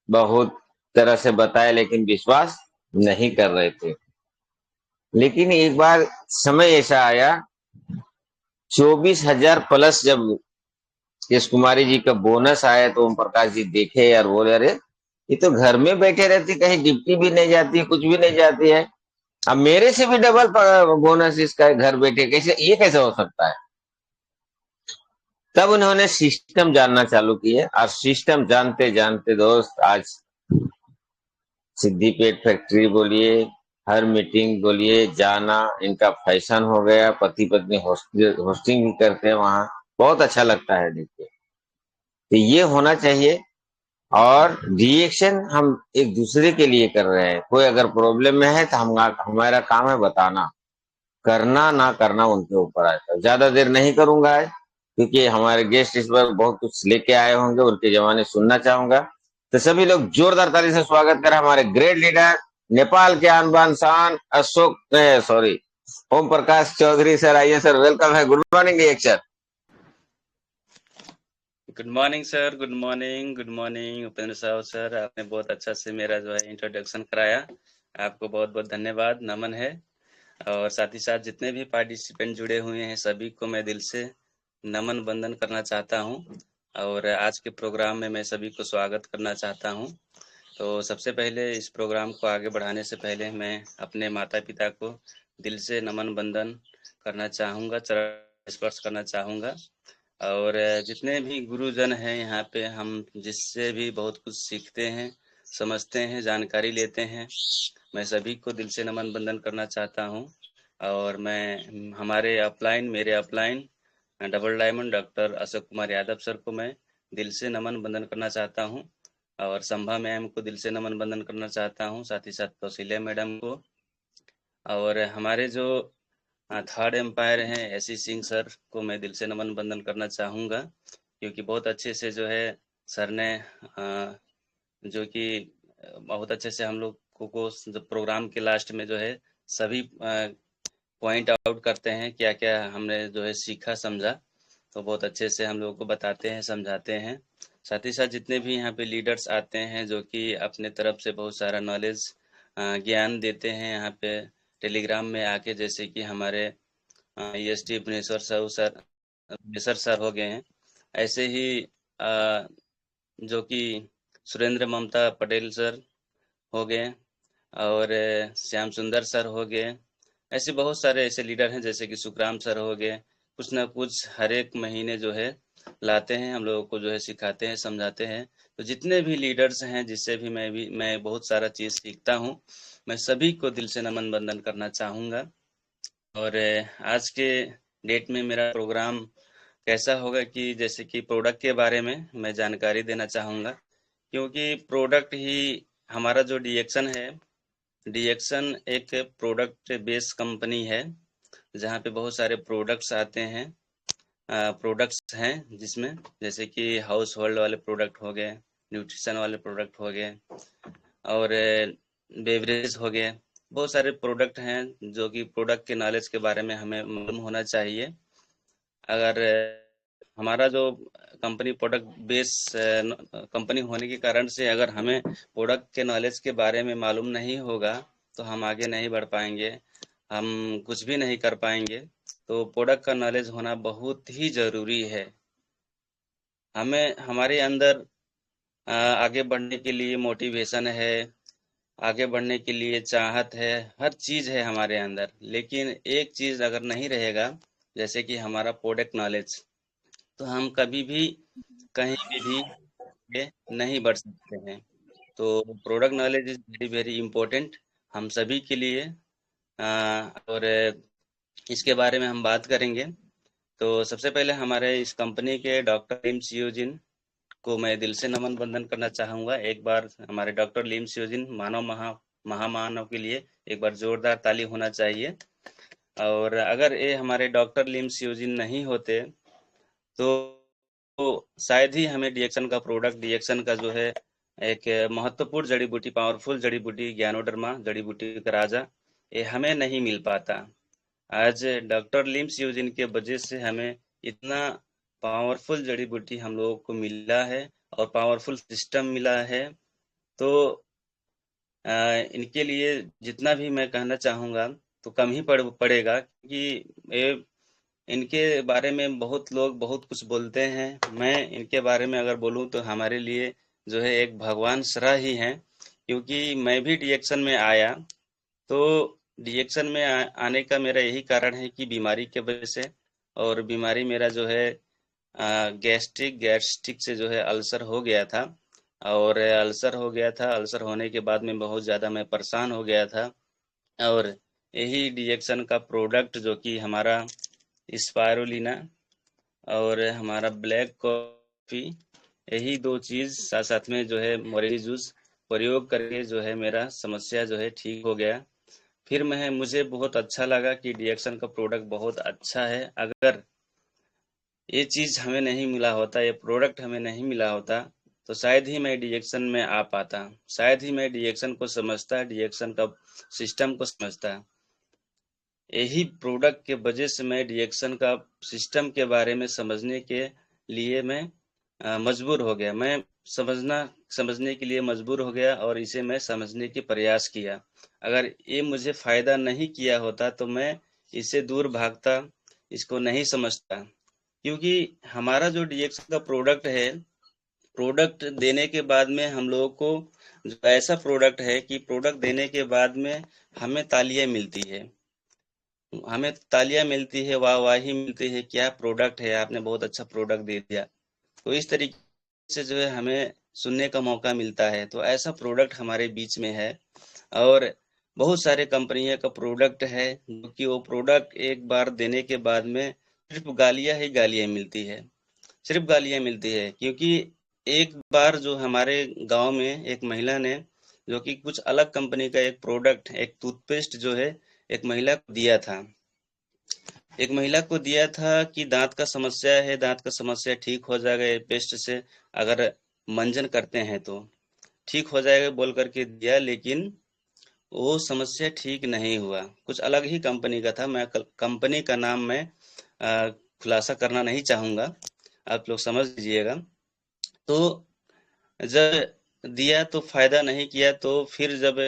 बहुत तरह से बताया, लेकिन विश्वास नहीं कर रहे थे। लेकिन एक बार समय ऐसा आया, 24,000 प्लस जब यश कुमारी जी का बोनस आया तो ओम प्रकाश जी देखे यार, बोले अरे ये तो घर में बैठे रहती, कहीं डिप्टी भी नहीं जाती, कुछ भी नहीं जाती है। अब मेरे से भी डबल बोनस इसका है, घर बैठे कैसे, ये कैसे हो सकता है। तब उन्होंने सिस्टम जानना चालू किए, और सिस्टम जानते जानते दोस्त आज सिद्दीपेट फैक्ट्री बोलिए, हर मीटिंग बोलिए जाना इनका फैशन हो गया। पति पत्नी होस्टिंग भी करते हैं वहां, बहुत अच्छा लगता है देखिए। तो ये होना चाहिए। और रिएक्शन हम एक दूसरे के लिए कर रहे हैं, कोई अगर प्रॉब्लम में है तो हम, हमारा काम है बताना, करना ना करना उनके ऊपर आता है। ज्यादा देर नहीं करूंगा आज, क्योंकि हमारे गेस्ट इस बार बहुत कुछ लेके आए होंगे, उनके जमाने सुनना चाहूंगा। तो सभी लोग जोरदार ताली से स्वागत करें हमारे ग्रेट लीडर, नेपाल के आन बान शान अशोक, सॉरी, ओम प्रकाश चौधरी सर। आइए सर, वेलकम है, good morning sir. Good morning sir, good morning, good morning Upendra साहब सर। आपने बहुत अच्छा से मेरा जो है इंट्रोडक्शन कराया, आपको बहुत बहुत धन्यवाद, नमन है। और साथ ही साथ जितने भी पार्टिसिपेंट जुड़े हुए हैं सभी को मैं दिल से नमन वंदन करना चाहता हूं। और आज के प्रोग्राम में मैं सभी को स्वागत करना चाहता हूं। तो सबसे पहले इस प्रोग्राम को आगे बढ़ाने से पहले मैं अपने माता पिता को दिल से नमन वंदन करना चाहूँगा, चरण स्पर्श करना चाहूँगा। और जितने भी गुरुजन हैं यहाँ पे, हम जिससे भी बहुत कुछ सीखते हैं, समझते हैं, जानकारी लेते हैं, मैं सभी को दिल से नमन वंदन करना चाहता हूँ। और मैं हमारे अपलाइन, मेरे upline double diamond doctor Ashok Kumar Yadav sir को मैं दिल से नमन वंदन करना चाहता हूँ। और संभा मैम को दिल से नमन वंदन करना चाहता हूँ, साथ ही साथ कौशल्या मैडम को। और हमारे जो थर्ड एम्पायर हैं एसी सिंह सर को मैं दिल से नमन वंदन करना चाहूँगा, क्योंकि बहुत अच्छे से जो है सर ने जो कि बहुत अच्छे से हम लोग को प्रोग्राम के लास्ट में जो है सभी पॉइंट आउट करते हैं, क्या क्या हमने जो है सीखा समझा, तो बहुत अच्छे से हम लोगों को बताते हैं, समझाते हैं। साथ ही साथ जितने भी यहाँ पे लीडर्स आते हैं जो कि अपने तरफ से बहुत सारा नॉलेज ज्ञान देते हैं यहाँ पे टेलीग्राम में आके, जैसे कि हमारे EST Bhubaneswar sir Bhubaneswar sir हो गए हैं। ऐसे ही जो कि सुरेंद्र ममता पटेल सर हो गए, और श्याम सुंदर सर हो गए। ऐसे बहुत सारे ऐसे लीडर हैं, जैसे कि सुखराम सर हो गए। कुछ ना कुछ हर एक महीने जो है लाते हैं, हम लोगों को जो है सिखाते हैं, समझाते हैं। तो जितने भी लीडर्स हैं, जिससे भी मैं बहुत सारा चीज़ सीखता हूँ, मैं सभी को दिल से नमन वंदन करना चाहूँगा। और आज के डेट में मेरा प्रोग्राम कैसा होगा कि जैसे कि प्रोडक्ट के बारे में मैं जानकारी देना चाहूँगा, क्योंकि प्रोडक्ट ही हमारा जो डीएक्शन है, डीएक्शन एक प्रोडक्ट बेस्ड कंपनी है, जहाँ पे बहुत सारे प्रोडक्ट्स आते हैं, प्रोडक्ट्स हैं जिसमें जैसे कि हाउस होल्ड वाले प्रोडक्ट हो गए, न्यूट्रिशन वाले प्रोडक्ट हो गए, और बेवरेज हो गए। बहुत सारे प्रोडक्ट हैं जो कि प्रोडक्ट के नॉलेज के बारे में हमें मालूम होना चाहिए। अगर हमारा जो कंपनी प्रोडक्ट बेस कंपनी होने के कारण से अगर हमें प्रोडक्ट के नॉलेज के बारे में मालूम नहीं होगा तो हम आगे नहीं बढ़ पाएंगे, हम कुछ भी नहीं कर पाएंगे। तो प्रोडक्ट का नॉलेज होना बहुत ही ज़रूरी है। हमें हमारे अंदर आगे बढ़ने के लिए मोटिवेशन है, आगे बढ़ने के लिए चाहत है, हर चीज़ है हमारे अंदर। लेकिन एक चीज़ अगर नहीं रहेगा, जैसे कि हमारा प्रोडक्ट नॉलेज, तो हम कभी भी कहीं भी आगे नहीं बढ़ सकते हैं। तो product knowledge is very very important हम सभी के लिए। और इसके बारे में हम बात करेंगे। तो सबसे पहले हमारे इस कंपनी के डॉक्टर लिम सियोजिन को मैं दिल से नमन वंदन करना चाहूँगा। एक बार हमारे डॉक्टर लिम सियोजिन महामानव के लिए एक बार जोरदार ताली होना चाहिए। और अगर ये हमारे डॉक्टर लिम सियोजिन नहीं होते तो शायद ही हमें डीएक्शन का प्रोडक्ट, डीएक्शन का जो है एक महत्वपूर्ण जड़ी बूटी, पावरफुल जड़ी बूटी, ज्ञानोडर्मा जड़ी बूटी का राजा, ये हमें नहीं मिल पाता। आज डॉक्टर लिम्स यूजिन के वजह से हमें इतना पावरफुल जड़ी बूटी हम लोगों को मिला है, और पावरफुल सिस्टम मिला है, तो इनके लिए जितना भी मैं कहना चाहूँगा तो कम ही पड़ेगा, क्योंकि ये इनके बारे में बहुत लोग बहुत कुछ बोलते हैं। मैं इनके बारे में अगर बोलूँ तो हमारे लिए जो है एक भगवान सरा ही हैं, क्योंकि मैं भी डीएक्शन में आया। तो डीएक्शन में आने का मेरा यही कारण है कि बीमारी के वजह से, और बीमारी मेरा जो है गैस्ट्रिक से जो है अल्सर हो गया था। और अल्सर हो गया था, अल्सर होने के बाद में बहुत ज़्यादा मैं परेशान हो गया था। और यही डीएक्शन का प्रोडक्ट जो कि हमारा स्पायरुलिना और हमारा ब्लैक कॉफ़ी, यही दो चीज़ साथ साथ में जो है मोरेली जूस प्रयोग करके जो है मेरा समस्या जो है ठीक हो गया। फिर मैं मुझे बहुत अच्छा लगा कि डीएक्शन का प्रोडक्ट बहुत अच्छा है। अगर ये चीज़ हमें नहीं मिला होता, ये प्रोडक्ट हमें नहीं मिला होता, तो शायद ही मैं डीएक्शन में आ पाता, शायद ही मैं डीएक्शन को समझता, डीएक्शन का सिस्टम को समझता। यही प्रोडक्ट के वजह से मैं डीएक्शन का सिस्टम के बारे में समझने के लिए मैं मजबूर हो गया। मैं समझने के लिए मजबूर हो गया और इसे मैं समझने की प्रयास किया। अगर ये मुझे फायदा नहीं किया होता तो मैं इससे दूर भागता, इसको नहीं समझता। क्योंकि हमारा जो डीएक्शन का प्रोडक्ट है, प्रोडक्ट देने के बाद में हम लोगों को जो ऐसा प्रोडक्ट है कि प्रोडक्ट देने के बाद में हमें तालियां मिलती है, हमें तालियां मिलती है, वाहवाही मिलती है, क्या प्रोडक्ट है, आपने बहुत अच्छा प्रोडक्ट दे दिया। तो इस तरीके से जो है हमें सुनने का मौका मिलता है। तो ऐसा प्रोडक्ट हमारे बीच में है। और बहुत सारे कंपनियों का प्रोडक्ट है जो कि वो प्रोडक्ट एक बार देने के बाद में सिर्फ गालियां ही गालियां मिलती है, सिर्फ गालियां मिलती है। क्योंकि एक बार जो हमारे गांव में एक महिला ने जो कि कुछ अलग कंपनी का एक प्रोडक्ट, एक टूथपेस्ट जो है एक महिला को दिया था, एक महिला को दिया था कि दांत का समस्या है, दांत का समस्या ठीक हो जाएगा ये पेस्ट से, अगर मंजन करते हैं तो ठीक हो जाएगा बोल करके दिया। लेकिन वो समस्या ठीक नहीं हुआ, कुछ अलग ही कंपनी का था। मैं कंपनी का नाम मैं खुलासा करना नहीं चाहूंगा, आप लोग समझ लीजिएगा। तो जब दिया तो फायदा नहीं किया, तो फिर जब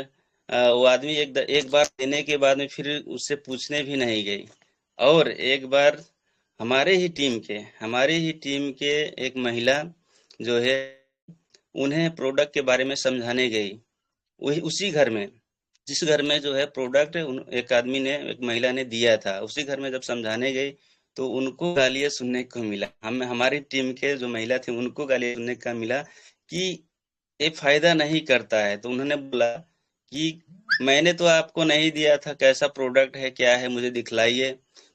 वो आदमी एक बार देने के बाद में फिर उससे पूछने भी नहीं गई। और एक बार हमारे ही टीम के एक महिला जो है उन्हें प्रोडक्ट के बारे में समझाने गई, वही उसी घर में, जिस घर में जो है प्रोडक्ट एक आदमी ने, एक महिला ने दिया था, उसी घर में जब समझाने गई तो उनको गालियां सुनने को मिला। हम हमारी टीम के जो महिला थे उनको गालियां सुनने का मिला कि ये फायदा नहीं करता है। तो उन्होंने बोला कि मैंने तो आपको नहीं दिया था, कैसा प्रोडक्ट है, क्या है, मुझे दिखलाइए।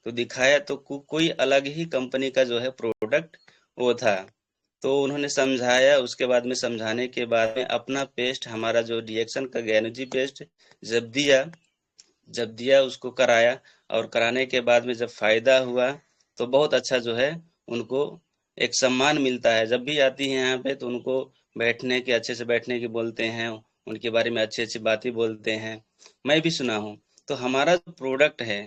तो दिखाया तो कोई अलग ही कंपनी का जो है प्रोडक्ट वो था। तो उन्होंने समझाया, उसके बाद में समझाने के बाद में अपना पेस्ट, हमारा जो डीएक्शन का गैनोजी पेस्ट जब दिया, उसको कराया। और कराने के बाद में जब फायदा हुआ तो बहुत अच्छा जो है उनको एक सम्मान मिलता है। जब भी आती है यहाँ पे तो उनको बैठने के, अच्छे से बैठने की बोलते हैं, उनके बारे में अच्छी अच्छी बातें बोलते हैं, मैं भी सुना हूँ। तो हमारा जो प्रोडक्ट है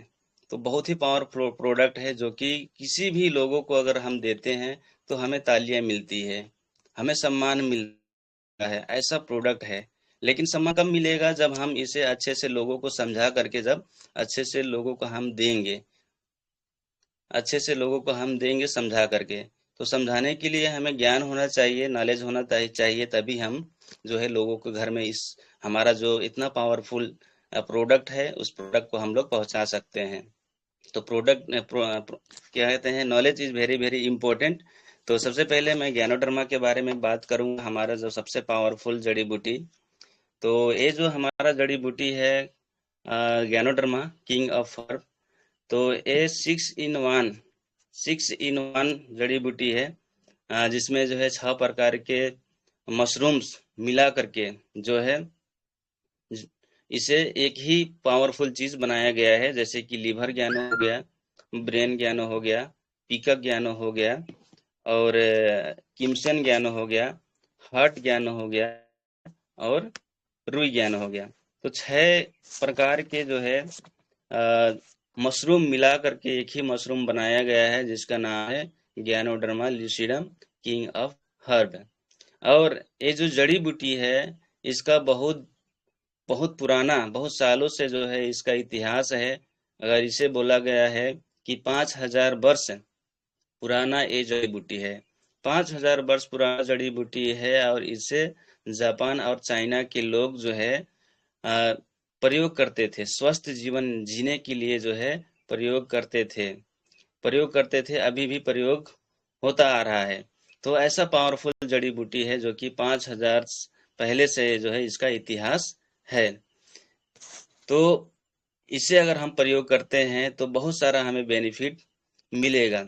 तो बहुत ही पावरफुल प्रोडक्ट है, जो कि किसी भी लोगों को अगर हम देते हैं तो हमें तालियां मिलती है, हमें सम्मान मिलता है, ऐसा प्रोडक्ट है। लेकिन सम्मान कब मिलेगा, जब हम इसे अच्छे से लोगों को समझा करके, जब अच्छे से लोगों को हम देंगे, अच्छे से लोगों को हम देंगे समझा करके। तो समझाने के लिए हमें ज्ञान होना चाहिए, नॉलेज होना चाहिए, तभी हम जो है लोगों के घर में इस हमारा जो इतना पावरफुल प्रोडक्ट है उस प्रोडक्ट को हम लोग पहुंचा सकते हैं। तो क्या कहते हैं, knowledge is very very important. तो सबसे पहले मैं ज्ञानोडर्मा के बारे में बात करूंगा, हमारा जो सबसे पावरफुल जड़ी बूटी। तो ये जो हमारा जड़ी बूटी है ज्ञानोडर्मा किंग ऑफ हर्ब, तो ये 6 इन 1 जड़ी बूटी है, जिसमें जो है 6 प्रकार के मशरूम्स मिला करके जो है इसे एक ही पावरफुल चीज बनाया गया है। जैसे कि लिवर ज्ञानो हो गया, ब्रेन ज्ञानो हो गया, पीकक ज्ञानो हो गया, और किमसन ज्ञानो हो गया, हार्ट ज्ञानो हो गया, और रुई ज्ञानो हो गया। तो 6 प्रकार के जो है मशरूम मिला करके एक ही मशरूम बनाया गया है, जिसका नाम है ज्ञानोडर्मा ल्यूसिडम किंग ऑफ हर्ब। और ये जो जड़ी बूटी है इसका बहुत बहुत पुराना, बहुत सालों से जो है इसका इतिहास है। अगर इसे बोला गया है कि 5000 वर्ष पुराना ये जड़ी बूटी है। 5000 वर्ष पुराना जड़ी बूटी है और इसे जापान और चाइना के लोग जो है अ, प्रयोग करते थे, स्वस्थ जीवन जीने के लिए जो है प्रयोग करते थे, अभी भी प्रयोग होता आ रहा है। तो ऐसा पावरफुल जड़ी बूटी है जो कि 5000 पहले से जो है इसका इतिहास है। तो इसे अगर हम प्रयोग करते हैं तो बहुत सारा हमें बेनिफिट मिलेगा।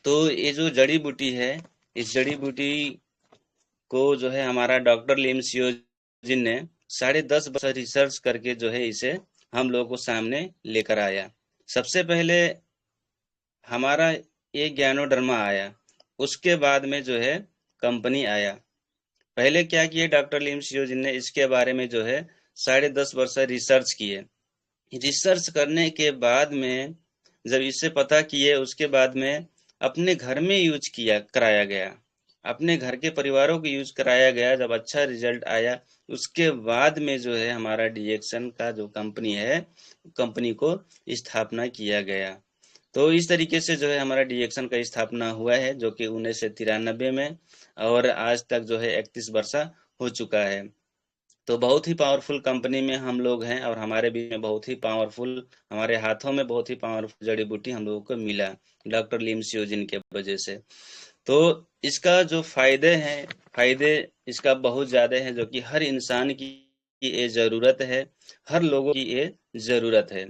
तो ये जो जड़ी बूटी है, इस जड़ी बूटी को जो है हमारा डॉक्टर लिम सियोजिन ने 10.5 वर्ष रिसर्च करके जो है इसे हम लोगों को सामने लेकर आया। सबसे पहले हमारा ये ज्ञानोडर्मा आया, उसके बाद में जो है कंपनी आया। पहले क्या किए डॉक्टर लिम सियोजिन ने, इसके बारे में जो है 10.5 वर्ष रिसर्च किए। रिसर्च करने के बाद में जब इससे पता किए, उसके बाद में अपने घर में यूज किया कराया गया, अपने घर के परिवारों को यूज कराया गया। जब अच्छा रिजल्ट आया, उसके बाद में जो है हमारा डिएक्शन का जो कंपनी है, कंपनी को स्थापना किया गया। तो इस तरीके से जो है हमारा डिएक्शन का स्थापना हुआ है, जो कि 1993 में, और आज तक जो है 31 वर्ष हो चुका है। तो बहुत ही पावरफुल कंपनी में हम लोग हैं, और हमारे बीच में बहुत ही पावरफुल, हमारे हाथों में बहुत ही पावरफुल जड़ी बूटी हम लोगों को मिला डॉक्टर लिम सियोजिन के वजह से। तो इसका जो फायदे हैं, फायदे इसका बहुत ज्यादा है, जो कि हर इंसान की ये जरूरत है, हर लोगों की ये जरूरत है।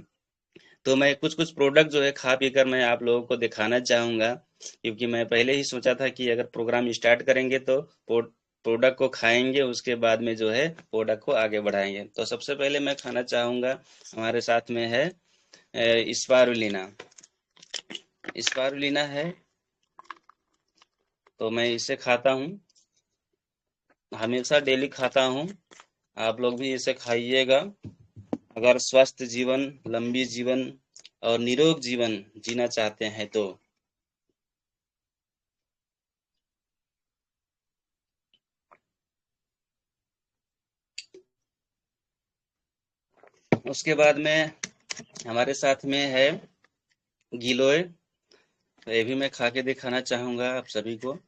तो मैं कुछ कुछ प्रोडक्ट जो है खा पी कर मैं आप लोगों को दिखाना चाहूंगा, क्योंकि मैं पहले ही सोचा था कि अगर प्रोग्राम स्टार्ट करेंगे तो प्रोडक्ट को खाएंगे, उसके बाद में जो है प्रोडक्ट को आगे बढ़ाएंगे। तो सबसे पहले मैं खाना चाहूंगा, हमारे साथ में है स्पारुलिना। स्पारुलिना है, तो मैं इसे खाता हूँ, हमेशा डेली खाता हूँ। आप लोग भी इसे खाइएगा अगर स्वस्थ जीवन, लंबी जीवन और निरोग जीवन जीना चाहते हैं तो। उसके बाद में हमारे साथ में है गिलोय, तो ये भी मैं खा के दिखाना चाहूंगा आप सभी को।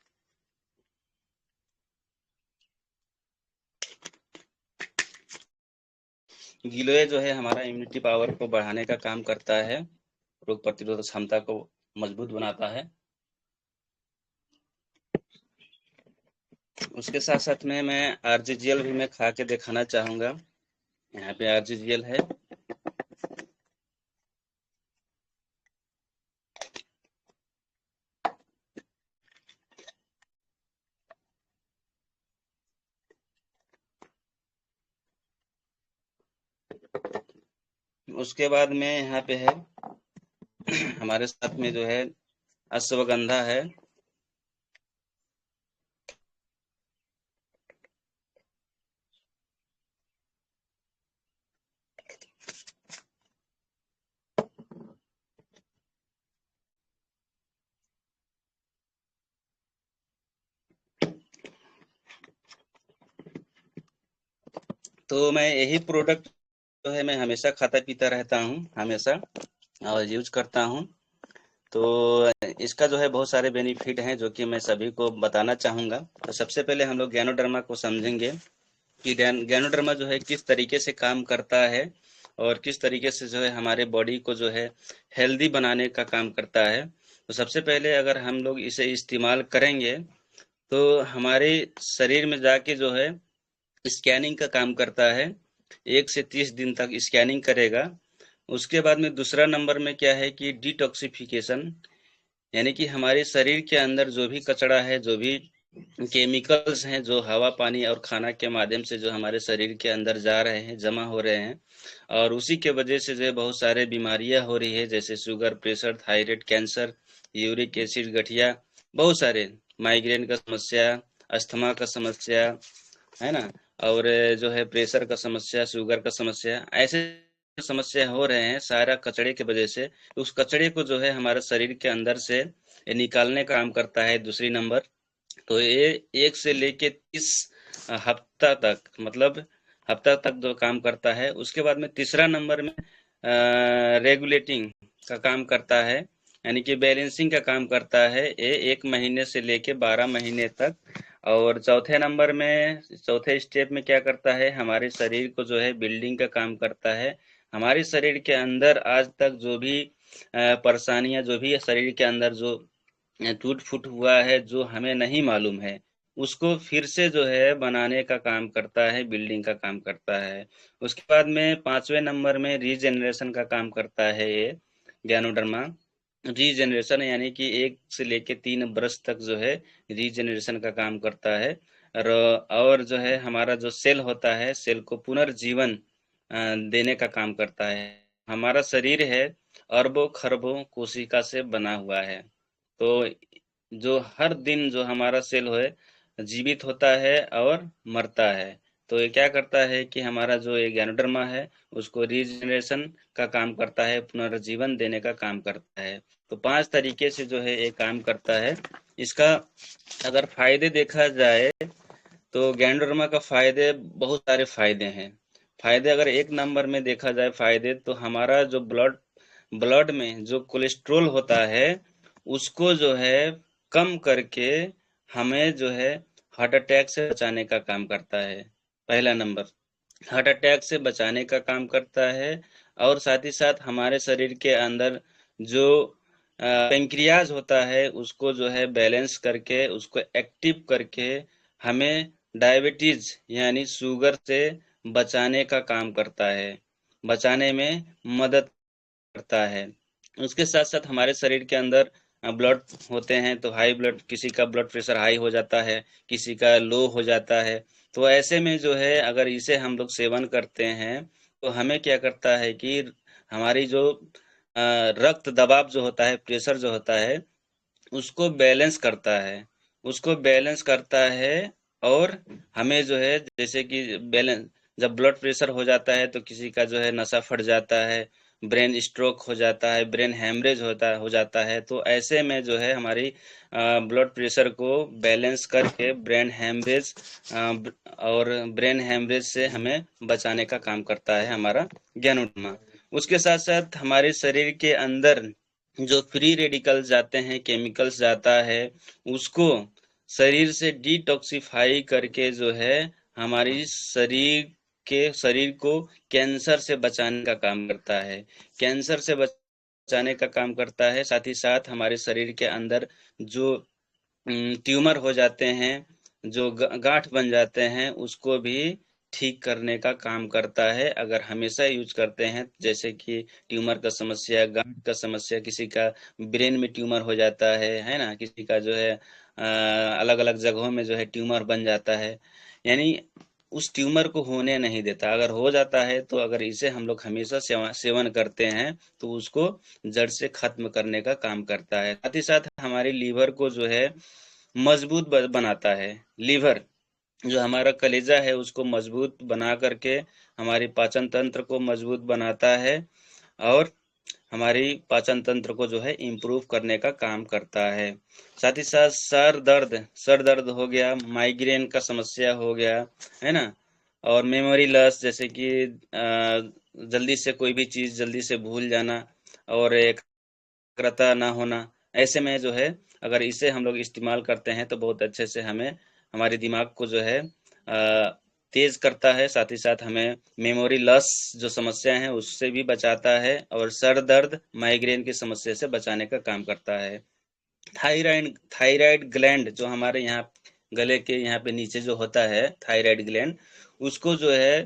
गिलोय जो है हमारा इम्यूनिटी पावर को बढ़ाने का काम करता है, रोग प्रतिरोधक क्षमता को मजबूत बनाता है। उसके साथ साथ में मैं आरजीजीएल भी मैं खा के दिखाना चाहूंगा। यहाँ पे आरजीजीएल है। उसके बाद में यहाँ पे है हमारे साथ में जो है अश्वगंधा है। तो मैं यही प्रोडक्ट जो है मैं हमेशा खाता पीता रहता हूँ, हमेशा, और यूज करता हूँ। तो इसका जो है बहुत सारे बेनिफिट हैं, जो कि मैं सभी को बताना चाहूंगा। तो सबसे पहले हम लोग गैनोडर्मा को समझेंगे कि गैनोडर्मा जो है किस तरीके से काम करता है, और किस तरीके से जो है हमारे बॉडी को जो है हेल्दी बनाने का काम करता है। तो सबसे पहले अगर हम लोग इसे इस्तेमाल करेंगे, तो हमारे शरीर में जाके जो है स्कैनिंग का काम करता है। 1 से 30 दिन तक स्कैनिंग करेगा। उसके बाद में दूसरा नंबर में क्या है कि डिटॉक्सिफिकेशन, यानी कि हमारे शरीर के अंदर जो भी कचरा है, जो भी केमिकल्स हैं, जो हवा, पानी और खाना के माध्यम से जो हमारे शरीर के अंदर जा रहे हैं, जमा हो रहे हैं, और उसी के वजह से जो है बहुत सारे बीमारियां हो रही है, जैसे sugar, pressure, thyroid, cancer, uric acid, गठिया, बहुत सारे, माइग्रेन का समस्या, अस्थमा का समस्या, है ना, और जो है प्रेशर का समस्या, शुगर का समस्या, ऐसे समस्या हो रहे हैं सारा कचड़े के वजह से। उस कचड़े को जो है हमारे शरीर के अंदर से निकालने का काम करता है दूसरी नंबर। तो ये 1 से लेके 30 हफ्ता तक, मतलब हफ्ता तक जो काम करता है। उसके बाद में तीसरा नंबर में रेगुलेटिंग का काम करता है, यानी कि बैलेंसिंग का काम करता है, ये 1 महीने से लेके 12 महीने तक। और चौथे नंबर में, चौथे स्टेप में क्या करता है, हमारे शरीर को जो है बिल्डिंग का काम करता है। हमारे शरीर के अंदर आज तक जो भी परेशानियां, जो भी शरीर के अंदर जो टूट फूट हुआ है, जो हमें नहीं मालूम है, उसको फिर से जो है बनाने का काम करता है, बिल्डिंग का काम करता है। उसके बाद में 5वें नंबर में रीजनरेशन का काम करता है ये ज्ञानोडर्मा। रीजनरेशन यानी कि 1 से लेके 3 वर्ष तक जो है रीजनरेशन का काम करता है। और जो है हमारा जो सेल होता है, सेल को पुनर्जीवन देने का काम करता है। हमारा शरीर है अरबों खरबों कोशिका से बना हुआ है। तो जो हर दिन जो हमारा सेल है जीवित होता है और मरता है। तो ये क्या करता है कि हमारा जो ये ज्ञानोडर्मा है उसको रीजनरेशन का काम करता है, पुनर्जीवन देने का काम करता है। तो 5 तरीके से जो है ये काम करता है। इसका अगर फायदे देखा जाए तो ज्ञानोडर्मा का फायदे, बहुत सारे फायदे हैं। फायदे अगर 1 नंबर में देखा जाए फायदे, तो हमारा जो ब्लड ब्लड में जो कोलेस्ट्रॉल होता है उसको जो है कम करके हमें जो है हार्ट अटैक से बचाने का काम करता है। पहला नंबर, हार्ट अटैक से बचाने का काम करता है। और साथ ही साथ हमारे शरीर के अंदर जो पेंक्रियाज होता है उसको जो है बैलेंस करके, उसको एक्टिव करके हमें डायबिटीज यानी शुगर से बचाने का काम करता है, बचाने में मदद करता है। उसके साथ साथ हमारे शरीर के अंदर ब्लड होते हैं, तो हाई ब्लड, किसी का ब्लड प्रेशर हाई हो जाता है, किसी का लो हो जाता है। तो ऐसे में जो है अगर इसे हम लोग सेवन करते हैं तो हमें क्या करता है कि हमारी जो रक्त दबाव जो होता है, प्रेशर जो होता है, उसको बैलेंस करता है, उसको बैलेंस करता है। और हमें जो है जैसे कि बैलेंस, जब ब्लड प्रेशर हो जाता है तो किसी का जो है नसा फट जाता है, ब्रेन स्ट्रोक हो जाता है, ब्रेन हैमरेज हो जाता है। तो ऐसे में जो है हमारी ब्लड प्रेशर को बैलेंस करके ब्रेन हैमरेज, और ब्रेन हैमरेज से हमें बचाने का काम करता है हमारा ज्ञानोडर्मा। उसके साथ साथ हमारे शरीर के अंदर जो फ्री रेडिकल्स जाते हैं, केमिकल्स जाता है, उसको शरीर से डिटॉक्सिफाई करके जो है हमारी शरीर को कैंसर से बचाने का काम करता है, कैंसर से बचाने का काम करता है। साथ ही साथ हमारे शरीर के अंदर जो ट्यूमर हो जाते हैं, जो गांठ बन जाते हैं, उसको भी ठीक करने का काम करता है अगर हमेशा यूज करते हैं। जैसे कि ट्यूमर का समस्या, गांठ का समस्या, किसी का ब्रेन में ट्यूमर हो जाता है ना, किसी का जो है अलग अलग जगहों में जो है ट्यूमर बन जाता है, यानी उस ट्यूमर को होने नहीं देता। अगर हो जाता है तो अगर इसे हम लोग हमेशा सेवन करते हैं तो उसको जड़ से खत्म करने का काम करता है। साथ ही साथ हमारी लीवर को जो है मजबूत बनाता है। लीवर जो हमारा कलेजा है उसको मजबूत बना करके हमारी पाचन तंत्र को मजबूत बनाता है, और हमारी पाचन तंत्र को जो है इम्प्रूव करने का काम करता है। साथ ही साथ सर दर्द हो गया, माइग्रेन का समस्या हो गया, है ना, और मेमोरी लॉस, जैसे कि जल्दी से कोई भी चीज़ जल्दी से भूल जाना और एकाग्रता ना होना, ऐसे में जो है अगर इसे हम लोग इस्तेमाल करते हैं तो बहुत अच्छे से हमें हमारे दिमाग को जो है तेज करता है। साथ ही साथ हमें मेमोरी लॉस जो समस्या है उससे भी बचाता है, और सर दर्द, माइग्रेन की समस्या से बचाने का काम करता है। थायराइड ग्लैंड जो हमारे यहाँ गले के यहाँ पे नीचे जो होता है, थायराइड ग्लैंड, उसको जो है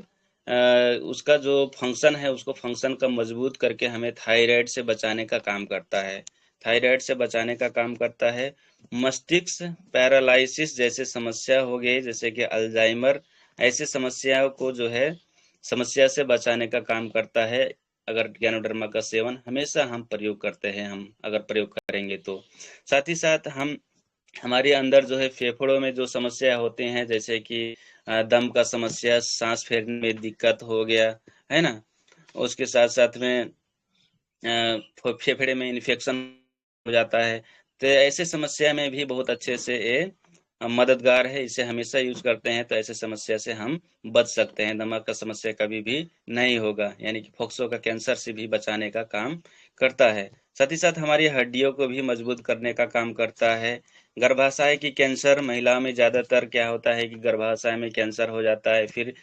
उसका जो फंक्शन है, उसको फंक्शन का मजबूत करके हमें थायराइड से बचाने का काम करता है, थायराइड से बचाने का काम करता है। मस्तिष्क पैरालाइसिस जैसे समस्या हो गई, जैसे कि अल्जाइमर, ऐसे समस्याओं को जो है समस्या से बचाने का काम करता है। अगर ज्ञानोडर्मा का सेवन हमेशा हम प्रयोग करते हैं, हम अगर प्रयोग करेंगे तो। साथ ही साथ हम हमारे अंदर जो है फेफड़ों में जो समस्या होते हैं, जैसे कि दम का समस्या, सांस फेरने में दिक्कत हो गया, है ना, उसके साथ साथ में फेफड़े में इन्फेक्शन हो जाता है, तो ऐसे समस्या में भी बहुत अच्छे से ये मददगार है। इसे हमेशा यूज करते हैं तो ऐसे समस्या से हम बच सकते हैं। दिमाग का समस्या कभी भी नहीं होगा, यानी कि फोक्सो का कैंसर से भी बचाने का काम करता है। साथ ही साथ हमारी हड्डियों को भी मजबूत करने का काम करता है। गर्भाशय की कैंसर महिलाओं में ज़्यादातर क्या होता है कि गर्भाशय में कैंसर हो जाता है, फिर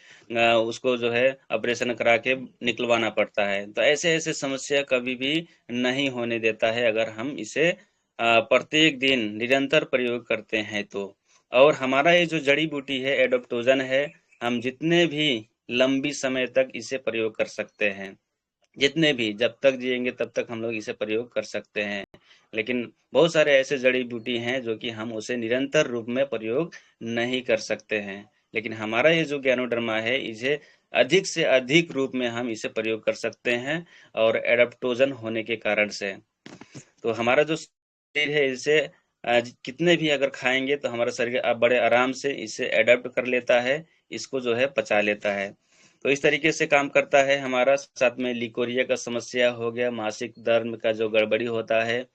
उसको जो है ऑपरेशन करा के निकलवाना पड़ता है। तो ऐसे ऐसे समस्या कभी भी नहीं होने देता है अगर हम इसे प्रत्येक दिन निरंतर प्रयोग करते हैं तो। और हमारा ये जो जड़ी बूटी है एडोप्टोजन है, हम जितने भी लंबी समय तक इसे प्रयोग कर सकते हैं, जितने भी जब तक जिएंगे तब तक हम लोग इसे प्रयोग कर सकते हैं। लेकिन बहुत सारे ऐसे जड़ी बूटी हैं जो कि हम उसे निरंतर रूप में प्रयोग नहीं कर सकते हैं। लेकिन हमारा ये जो ज्ञानोडर्मा है, इसे अधिक से अधिक रूप में हम इसे प्रयोग कर सकते हैं, और एडाप्टोजन होने के कारण से। तो हमारा जो शरीर है इसे कितने भी अगर खाएंगे तो हमारा शरीर अब बड़े आराम से इसे एडाप्ट कर लेता है, इसको जो है पचा लेता है। तो इस तरीके से काम करता है हमारा। साथ में लिकोरिया का समस्या हो गया, मासिक धर्म का जो गड़बड़ी होता है,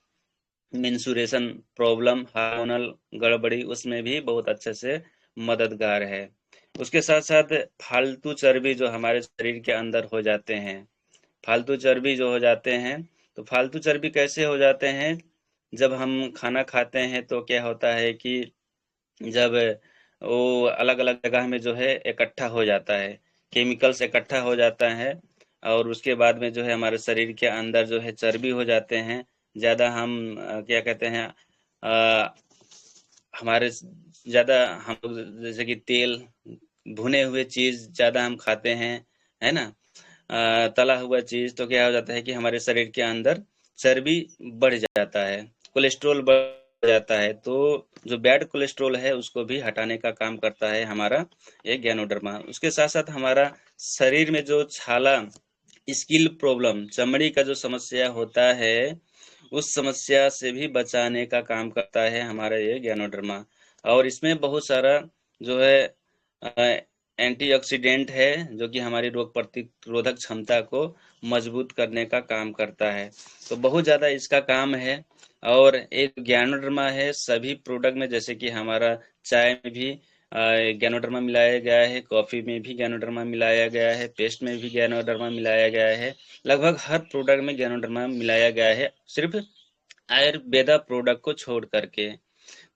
मेंसुरेशन प्रॉब्लम, हार्मोनल गड़बड़ी, उसमें भी बहुत अच्छे से मददगार है। उसके साथ साथ फालतू चर्बी जो हमारे शरीर के अंदर हो जाते हैं, फालतू चर्बी जो हो जाते हैं, तो फालतू चर्बी कैसे हो जाते हैं? जब हम खाना खाते हैं तो क्या होता है कि जब वो अलग अलग जगह में जो है इकट्ठा हो जाता है, केमिकल्स इकट्ठा हो जाता है, और उसके बाद में जो है हमारे शरीर के अंदर जो है चर्बी हो जाते हैं ज़्यादा। हम क्या कहते हैं, अ, हमारे ज़्यादा हम लोग जैसे कि तेल, भुने हुए चीज़ ज़्यादा हम खाते हैं, है ना, तला हुआ चीज़, तो क्या हो जाता है कि हमारे शरीर के अंदर चर्बी बढ़ जाता है, कोलेस्ट्रॉल बढ़ जाता है। तो जो बैड कोलेस्ट्रॉल है उसको भी हटाने का काम करता है हमारा ये ज्ञानोडर्मा। उसके साथ साथ हमारा शरीर में जो छाला, स्किन प्रॉब्लम, चमड़ी का जो समस्या होता है, उस समस्या से भी बचाने का काम करता है हमारा ये ज्ञानोडर्मा। और इसमें बहुत सारा जो है एंटीऑक्सीडेंट है, जो कि हमारी रोग प्रतिरोधक क्षमता को मजबूत करने का काम करता है। तो बहुत ज़्यादा इसका काम है। और एक ज्ञानोडर्मा है सभी प्रोडक्ट में, जैसे कि हमारा चाय में भी ज्ञानोडर्मा मिलाया गया है, कॉफ़ी में भी ज्ञानोडर्मा मिलाया गया है, पेस्ट में भी ज्ञानोडर्मा मिलाया गया है, लगभग हर प्रोडक्ट में ज्ञानोडर्मा मिलाया गया है, सिर्फ आयुर्वेदा प्रोडक्ट को छोड़ करके।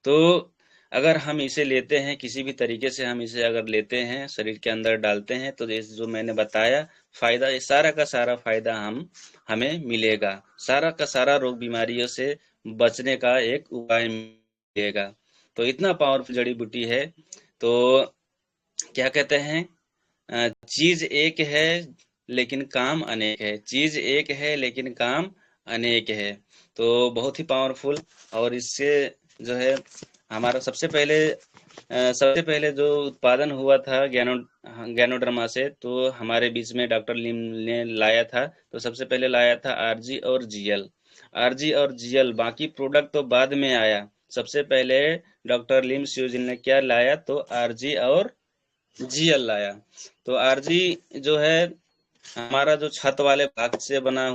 तो अगर हम इसे लेते हैं, किसी भी तरीके से हम इसे अगर लेते हैं, शरीर के अंदर डालते हैं, तो ये जो मैंने बताया फायदा, ये सारा का सारा फायदा हमें मिलेगा। सारा का सारा रोग बीमारियों से बचने का एक उपाय मिलेगा। तो इतना पावरफुल जड़ी बूटी है। तो क्या कहते हैं, चीज एक है लेकिन काम अनेक है, चीज एक है लेकिन काम अनेक है। तो बहुत ही पावरफुल। और इससे जो है हमारा सबसे पहले जो उत्पादन हुआ था ज्ञानोडर्मा से, तो हमारे बीच में डॉक्टर लिम ने लाया था। तो सबसे पहले लाया था आरजी और जीएल। आरजी और जीएल, बाकी प्रोडक्ट तो बाद में आया। सबसे पहले डॉक्टर लिम स्यूजिन ने क्या लाया, तो आरजी और जीएल लाया। तो आरजी जो है हमारा जो छत वाले भाग से बना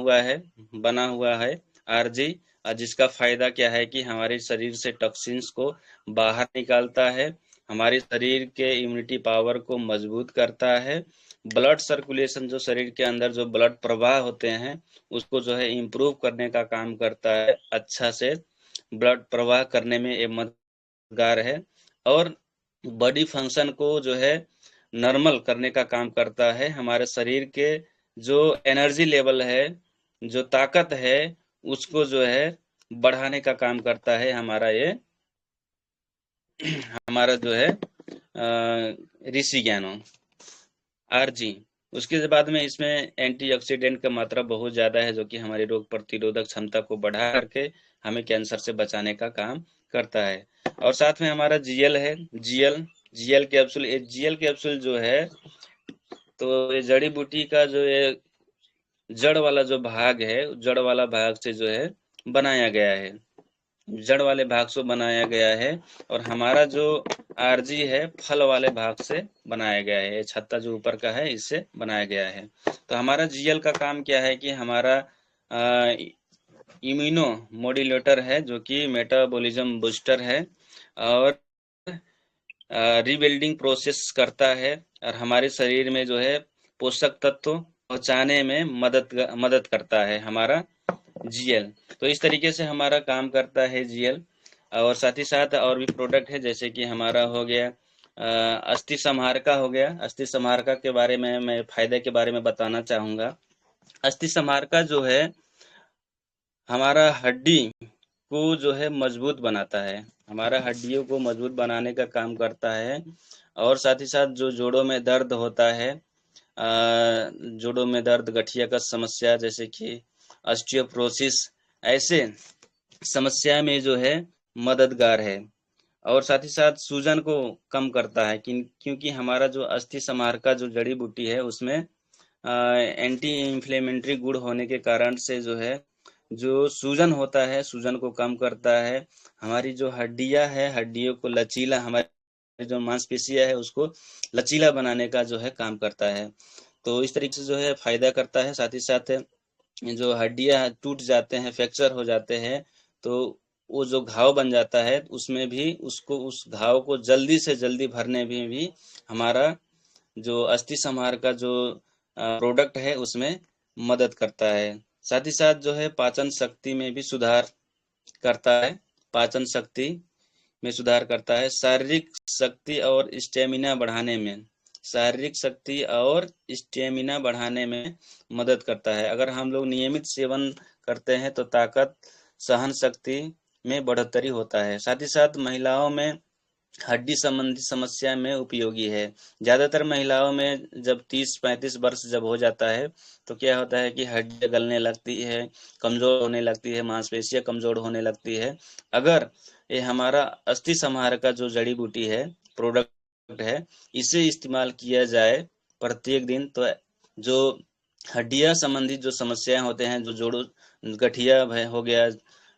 हुआ है आरजी, जिसका फायदा क्या है कि हमारे शरीर से टॉक्सिन्स को बाहर निकालता है, हमारे शरीर के इम्यूनिटी पावर को मजबूत करता है, ब्लड सर्कुलेशन, जो शरीर के अंदर जो ब्लड प्रवाह होते हैं उसको जो है इम्प्रूव करने का काम करता है, अच्छा से ब्लड प्रवाह करने में ये मददगार है। और बॉडी फंक्शन को जो है नॉर्मल करने का काम करता है। हमारे शरीर के जो एनर्जी लेवल है, जो ताकत है, उसको जो है बढ़ाने का काम करता है हमारा जो है ऋषि ज्ञानो आरजी। उसके बाद में इसमें एंटीऑक्सीडेंट का मात्रा बहुत ज़्यादा है, जो कि हमारी रोग प्रतिरोधक क्षमता को बढ़ा करके हमें कैंसर से बचाने का काम करता है। और साथ में हमारा जीएल है, जीएल जीएल कैप्सूल। ये जीएल कैप्सूल जो है, तो ये जड़ी बूटी का जो ये जड़ वाला जो भाग है, जड़ वाला भाग से जो है बनाया गया है, जड़ वाले भाग से बनाया गया है। और हमारा जो आरजी है फल वाले भाग से बनाया गया है, ये छत्ता जो ऊपर का है इससे बनाया गया है। तो हमारा जीएल का काम क्या है कि हमारा इम्यूनो मॉड्यूलेटर है, जो कि मेटाबॉलिज्म बूस्टर है। और रीबिल्डिंग प्रोसेस करता है और हमारे शरीर में जो है पोषक तत्व पहुंचाने में मदद करता है हमारा जीएल। तो इस तरीके से हमारा काम करता है जीएल। और साथ ही साथ और भी प्रोडक्ट है, जैसे कि हमारा हो गया अस्थि समारका हो गया। अस्थि समारका के बारे में मैं फायदे के बारे में बताना चाहूंगा। अस्थि समारका जो है हमारा हड्डी को जो है मजबूत बनाता है, हमारा हड्डियों को मजबूत बनाने का काम करता है। और साथ ही साथ जो जोड़ों में दर्द होता है, जोड़ों में दर्द, गठिया का समस्या जैसे कि ऑस्टियोप्रोसिस, ऐसे समस्या में जो है मददगार है। और साथ ही साथ सूजन को कम करता है, क्योंकि हमारा जो अस्थि समारका जो जड़ी बूटी है उसमें एंटी इंफ्लेमेटरी गुण होने के कारण से जो है जो सूजन होता है, सूजन को कम करता है। हमारी जो हड्डियां है, हड्डियों को लचीला, हमारी जो मांसपेशियां है उसको लचीला बनाने का जो है काम करता है। तो इस तरीके से जो है फायदा करता है। साथ ही साथ जो हड्डियां टूट जाते हैं, फ्रैक्चर हो जाते हैं, तो वो जो घाव बन जाता है उसमें भी उसको, उस घाव को जल्दी से जल्दी भरने में भी हमारा जो अस्थि संहार का जो प्रोडक्ट है उसमें मदद करता है। साथ ही साथ जो है पाचन शक्ति में भी सुधार करता है, पाचन शक्ति में सुधार करता है। शारीरिक शक्ति और स्टेमिना बढ़ाने में, शारीरिक शक्ति और स्टेमिना बढ़ाने में मदद करता है। अगर हम लोग नियमित सेवन करते हैं तो ताकत, सहन शक्ति में बढ़ोतरी होता है। साथ ही साथ महिलाओं में हड्डी संबंधी समस्या में उपयोगी है। ज्यादातर महिलाओं में जब 30-35 वर्ष जब हो जाता है तो क्या होता है कि हड्डियां गलने लगती है, कमजोर होने लगती है, मांसपेशियां कमजोर होने लगती है। अगर ये हमारा अस्थि संहार का जो जड़ी बूटी है, प्रोडक्ट है, इसे इस्तेमाल किया जाए प्रत्येक दिन, तो जो हड्डियां संबंधी जो समस्याएं होते हैं, जो जोड़ों, गठिया हो गया,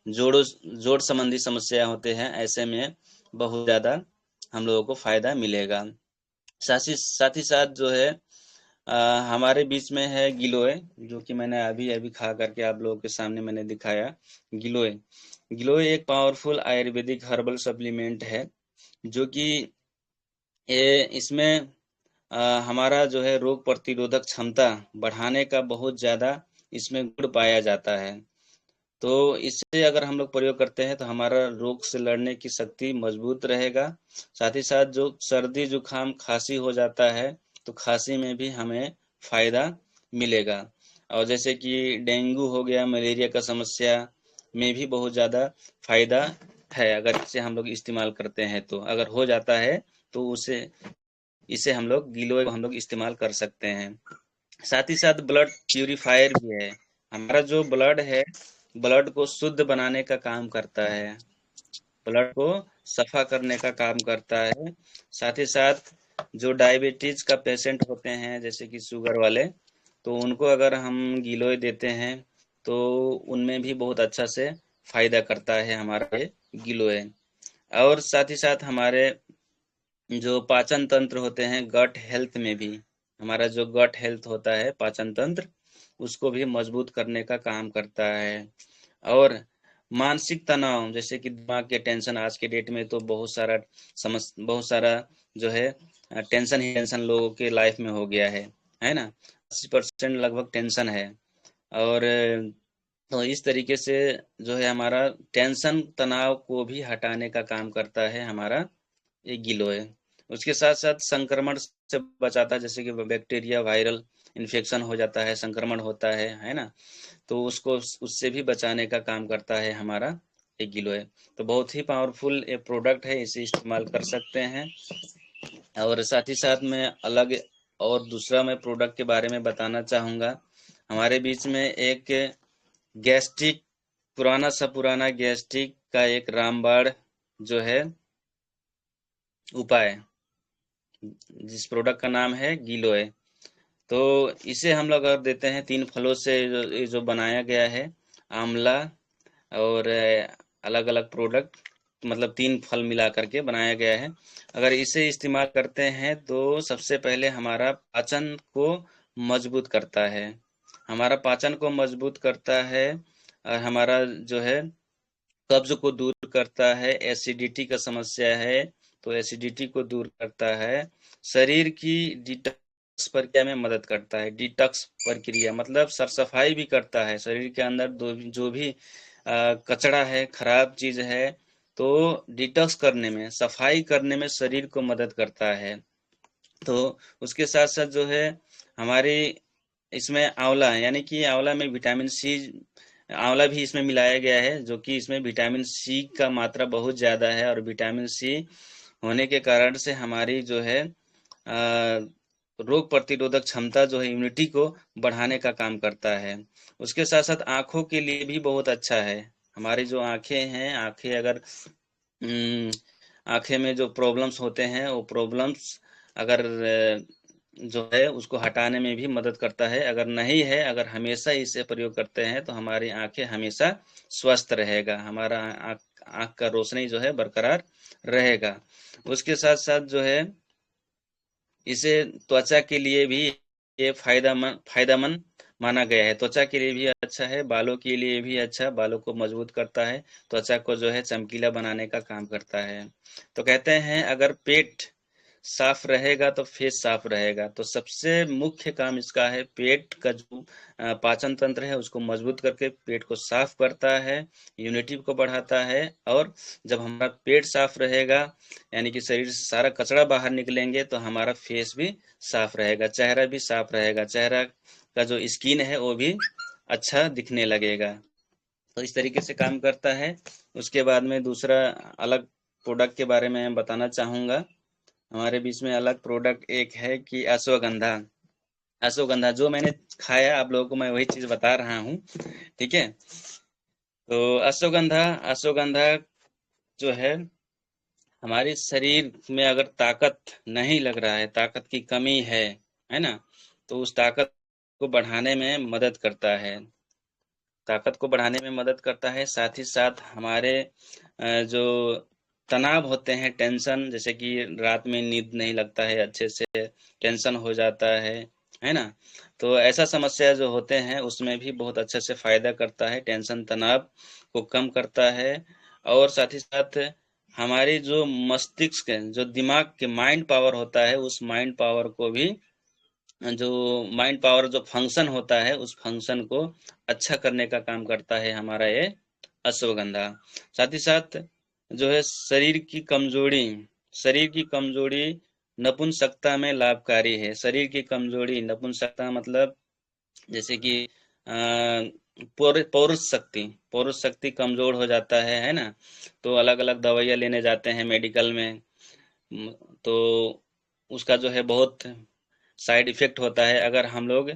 जोड़ों, जोड़ संबंधी समस्या होते हैं, ऐसे में बहुत ज्यादा हम लोगों को फायदा मिलेगा। साथ ही साथ जो है हमारे बीच में है गिलोय, जो कि मैंने अभी अभी खा करके आप लोगों के सामने मैंने दिखाया। गिलोय, गिलोय एक पावरफुल आयुर्वेदिक हर्बल सप्लीमेंट है, जो कि ये इसमें हमारा जो है रोग प्रतिरोधक क्षमता बढ़ाने का बहुत ज्यादा इसमें गुण पाया जाता है। तो इससे अगर हम लोग प्रयोग करते हैं तो हमारा रोग से लड़ने की शक्ति मजबूत रहेगा। साथ ही साथ जो सर्दी जुकाम खांसी हो जाता है तो खांसी में भी हमें फायदा मिलेगा। और जैसे कि डेंगू हो गया, मलेरिया का समस्या में भी बहुत ज़्यादा फायदा है, अगर इसे हम लोग इस्तेमाल करते हैं तो। अगर हो जाता है तो उसे, इसे हम लोग गिलोय को हम लोग इस्तेमाल कर सकते हैं। साथ ही साथ ब्लड प्यूरिफायर भी है। हमारा जो ब्लड है, ब्लड को शुद्ध बनाने का काम करता है, ब्लड को सफा करने का काम करता है। साथ ही साथ जो डायबिटीज का पेशेंट होते हैं, जैसे कि शुगर वाले, तो उनको अगर हम गिलोय देते हैं तो उनमें भी बहुत अच्छा से फायदा करता है हमारा ये गिलोय। और साथ ही साथ हमारे जो पाचन तंत्र होते हैं, गट हेल्थ में भी, हमारा जो गट हेल्थ होता है, पाचन तंत्र, उसको भी मजबूत करने का काम करता है। और मानसिक तनाव, जैसे कि दिमाग के टेंशन, आज के डेट में तो बहुत सारा जो है टेंशन ही टेंशन लोगों के लाइफ में हो गया है ना। 80% लगभग टेंशन है। और तो इस तरीके से जो है हमारा टेंशन, तनाव को भी हटाने का काम करता है हमारा ये गिलोय। उसके साथ साथ संक्रमण से बचाता है, जैसे कि बैक्टीरिया, वायरल इन्फेक्शन हो जाता है, संक्रमण होता है ना, तो उसको उससे भी बचाने का काम करता है हमारा एक गिलोय। तो बहुत ही पावरफुल ये प्रोडक्ट है, इसे इस्तेमाल कर सकते हैं। और साथ ही साथ में अलग और दूसरा मैं प्रोडक्ट के बारे में बताना चाहूँगा। हमारे बीच में एक गैस्ट्रिक, पुराना गैस्ट्रिक का एक रामबाण जो है उपाय, जिस प्रोडक्ट का नाम है गिलोय। तो इसे हम लोग अगर देते हैं, 3 फलों से जो बनाया गया है, आंवला और अलग अलग प्रोडक्ट, मतलब 3 फल मिला करके बनाया गया है। अगर इसे इस्तेमाल करते हैं तो सबसे पहले हमारा पाचन को मजबूत करता है, हमारा पाचन को मजबूत करता है, और हमारा जो है कब्ज को दूर करता है, एसिडिटी का समस्या है तो एसिडिटी को दूर करता है, शरीर की डिटॉक्स प्रक्रिया में मदद करता है। डिटॉक्स प्रक्रिया मतलब सर सफाई भी करता है, शरीर के अंदर जो भी कचरा है, खराब चीज है, तो डिटॉक्स करने में, सफाई करने में शरीर को मदद करता है। तो उसके साथ साथ जो है हमारी इसमें आंवला, यानी कि आंवला में विटामिन सी, आंवला भी इसमें मिलाया गया है, जो कि इसमें विटामिन सी का मात्रा बहुत ज्यादा है, और विटामिन सी होने के कारण से हमारी जो है रोग प्रतिरोधक क्षमता जो है, इम्यूनिटी को बढ़ाने का काम करता है। उसके साथ साथ आंखों के लिए भी बहुत अच्छा है। हमारी जो आंखें हैं, आंखें अगर आंखें में जो प्रॉब्लम्स होते हैं, वो प्रॉब्लम्स अगर जो है उसको हटाने में भी मदद करता है। अगर नहीं है, अगर हमेशा इसे प्रयोग करते हैं, तो हमारी आंखें हमेशा स्वस्थ रहेगा, हमारा आंख का रोशनी जो है बरकरार रहेगा। उसके साथ साथ जो है इसे त्वचा के लिए भी ये फायदामंद माना गया है। त्वचा के लिए भी अच्छा है, बालों के लिए भी अच्छा, बालों को मजबूत करता है, त्वचा को जो है चमकीला बनाने का काम करता है। तो कहते हैं अगर पेट साफ रहेगा तो फेस साफ रहेगा। तो सबसे मुख्य काम इसका है, पेट का जो पाचन तंत्र है उसको मजबूत करके पेट को साफ करता है, इम्यूनिटी को बढ़ाता है। और जब हमारा पेट साफ रहेगा, यानी कि शरीर से सारा कचरा बाहर निकलेंगे, तो हमारा फेस भी साफ रहेगा, चेहरा भी साफ रहेगा, चेहरा का जो स्किन है वो भी अच्छा दिखने लगेगा। तो इस तरीके से काम करता है। उसके बाद में दूसरा अलग प्रोडक्ट के बारे में बताना चाहूंगा। हमारे बीच में अलग प्रोडक्ट एक है कि अश्वगंधा। अश्वगंधा जो मैंने खाया, आप लोगों को मैं वही चीज बता रहा हूँ, ठीक है। तो अश्वगंधा, अश्वगंधा जो है हमारे शरीर में अगर ताकत नहीं लग रहा है, ताकत की कमी है ना, तो उस ताकत को बढ़ाने में मदद करता है, ताकत को बढ़ाने में मदद करता है। साथ ही साथ हमारे जो तनाव होते हैं, टेंशन, जैसे कि रात में नींद नहीं लगता है अच्छे से, टेंशन हो जाता है ना, तो ऐसा समस्या जो होते हैं उसमें भी बहुत अच्छे से फायदा करता है, टेंशन तनाव को कम करता है। और साथ ही साथ हमारी जो मस्तिष्क, जो दिमाग के माइंड पावर होता है, उस माइंड पावर को भी, जो माइंड पावर जो फंक्शन होता है, उस फंक्शन को अच्छा करने का काम करता है हमारा ये अश्वगंधा। साथ ही साथ जो है शरीर की कमजोरी नपुंसकता में लाभकारी है। शरीर की कमजोरी, नपुंसकता मतलब जैसे कि पौरुष शक्ति कमजोर हो जाता है ना, तो अलग अलग दवाइयाँ लेने जाते हैं मेडिकल में, तो उसका जो है बहुत साइड इफेक्ट होता है। अगर हम लोग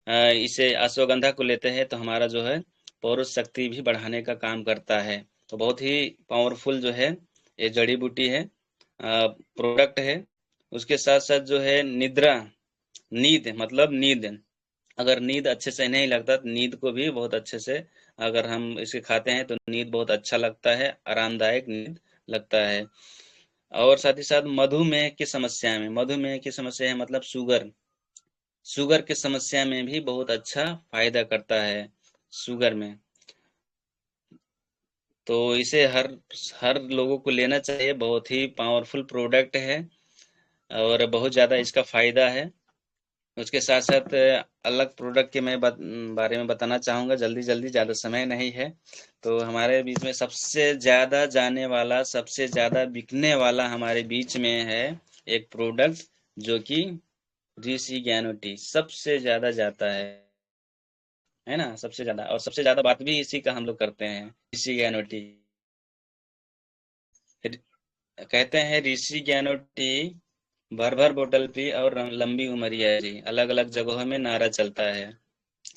इसे अश्वगंधा को लेते हैं, तो हमारा जो है पौरुष शक्ति भी बढ़ाने का काम करता है। तो बहुत ही पावरफुल जो है ये जड़ी बूटी है, प्रोडक्ट है। उसके साथ साथ जो है निद्रा, नींद मतलब नींद, अगर नींद अच्छे से नहीं लगता, तो नींद को भी बहुत अच्छे से अगर हम इसे खाते हैं तो नींद बहुत अच्छा लगता है, आरामदायक नींद लगता है। और साथ ही साथ मधुमेह की समस्या में, मधुमेह की समस्या है मतलब शुगर, शुगर की समस्या में भी बहुत अच्छा फायदा करता है शुगर में। तो इसे हर हर लोगों को लेना चाहिए, बहुत ही पावरफुल प्रोडक्ट है और बहुत ज़्यादा इसका फायदा है। उसके साथ साथ अलग प्रोडक्ट के मैं बारे में बताना चाहूँगा जल्दी जल्दी, ज़्यादा समय नहीं है। तो हमारे बीच में सबसे ज़्यादा जाने वाला, सबसे ज़्यादा बिकने वाला हमारे बीच में है एक प्रोडक्ट, जो कि ऋषि ज्ञानो टी सबसे ज़्यादा जाता है ना, सबसे ज़्यादा, और सबसे ज़्यादा बात भी इसी का हम लोग करते हैं, ऋषि ज्ञानो टी। कहते हैं ऋषि ज्ञानो टी भर भर बोतल पी और लंबी उमरिया जी, अलग अलग जगहों में नारा चलता है।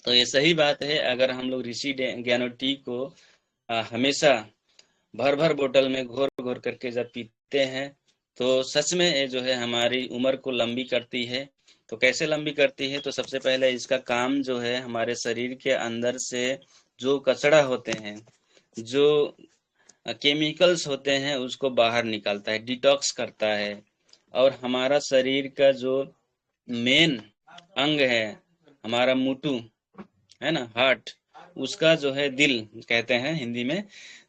तो ये सही बात है, अगर हम लोग ऋषि ज्ञानो टी को हमेशा भर भर बोतल में घोर घोर करके जब पीते हैं, तो सच में ये जो है हमारी उम्र को लंबी करती है। तो कैसे लंबी करती है, तो सबसे पहले इसका काम जो है हमारे शरीर के अंदर से जो कचरा होते हैं, जो केमिकल्स होते हैं, उसको बाहर निकालता है, डिटॉक्स करता है। और हमारा शरीर का जो मेन अंग है, हमारा मुटु है ना, हार्ट, उसका जो है दिल कहते हैं हिंदी में,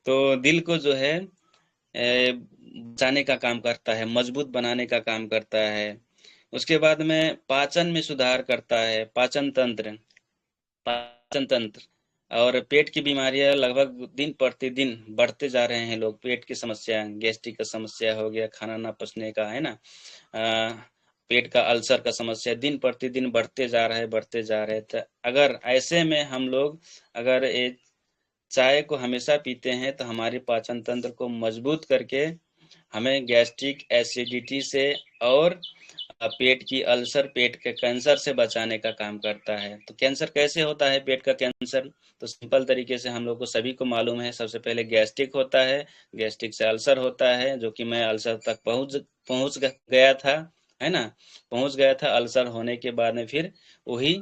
तो दिल को जो है बचाने का काम करता है, मजबूत बनाने का काम करता है। उसके बाद में पाचन में सुधार करता है, पाचन तंत्र। और पेट की बीमारियां लगभग दिन प्रतिदिन बढ़ते जा रहे हैं लोग। पेट की समस्या, गैस्ट्रिक का समस्या हो गया, खाना ना पचने का, है ना, पेट का अल्सर का समस्या दिन प्रतिदिन बढ़ते जा रहा है, बढ़ते जा रहे हैं। तो अगर ऐसे में हम लोग अगर ये चाय को हमेशा पीते हैं तो हमारे पाचन तंत्र को मजबूत करके हमें गैस्ट्रिक एसिडिटी से और पेट की अल्सर, पेट के कैंसर से बचाने का काम करता है। तो कैंसर कैसे होता है, पेट का कैंसर? तो सिंपल तरीके से हम लोग को सभी को मालूम है। सबसे पहले गैस्ट्रिक होता है, गैस्ट्रिक से अल्सर होता है, जो कि मैं अल्सर तक पहुंच गया था, है ना, पहुंच गया था। अल्सर होने के बाद में फिर वही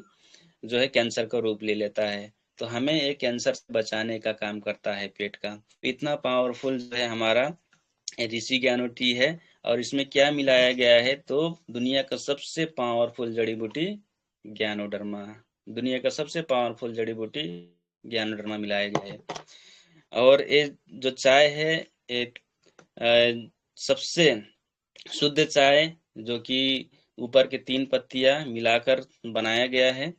जो है कैंसर का रूप ले लेता है। तो हमें ये कैंसर से बचाने का काम करता है पेट का। इतना पावरफुल जो है हमारा ऋषि ज्ञानो टी है। और इसमें क्या मिलाया गया है, तो दुनिया का सबसे पावरफुल जड़ी बूटी ज्ञानोडर्मा, दुनिया का सबसे पावरफुल जड़ी बूटी ज्ञानोडर्मा मिलाया गया है। और ये जो चाय है, एक सबसे शुद्ध चाय, जो कि ऊपर के 3 पत्तियां मिलाकर बनाया गया है।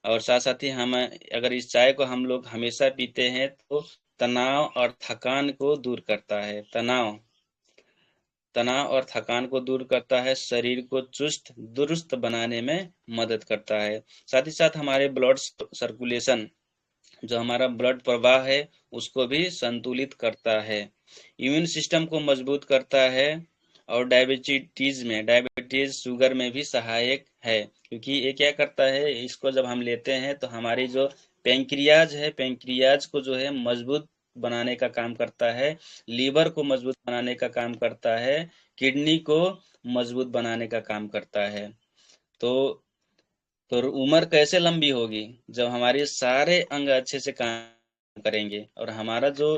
और साथ साथ ही हम अगर इस चाय को हम लोग हमेशा पीते हैं तो तनाव और थकान को दूर करता है। तनाव और थकान को दूर करता है, शरीर को चुस्त दुरुस्त बनाने में मदद करता है। साथ ही साथ हमारे ब्लड सर्कुलेशन, जो हमारा ब्लड प्रवाह है, उसको भी संतुलित करता है, इम्यून सिस्टम को मजबूत करता है। और डायबिटीज शुगर में भी सहायक है, क्योंकि ये क्या करता है, इसको जब हम लेते हैं तो हमारी जो पेंक्रियाज है, पेंक्रियाज को जो है मजबूत बनाने का काम करता है, लीवर को मजबूत बनाने का काम करता है, किडनी को मजबूत बनाने का काम करता है। तो तो उम्र कैसे लंबी होगी, जब हमारे सारे अंग अच्छे से काम करेंगे। और हमारा जो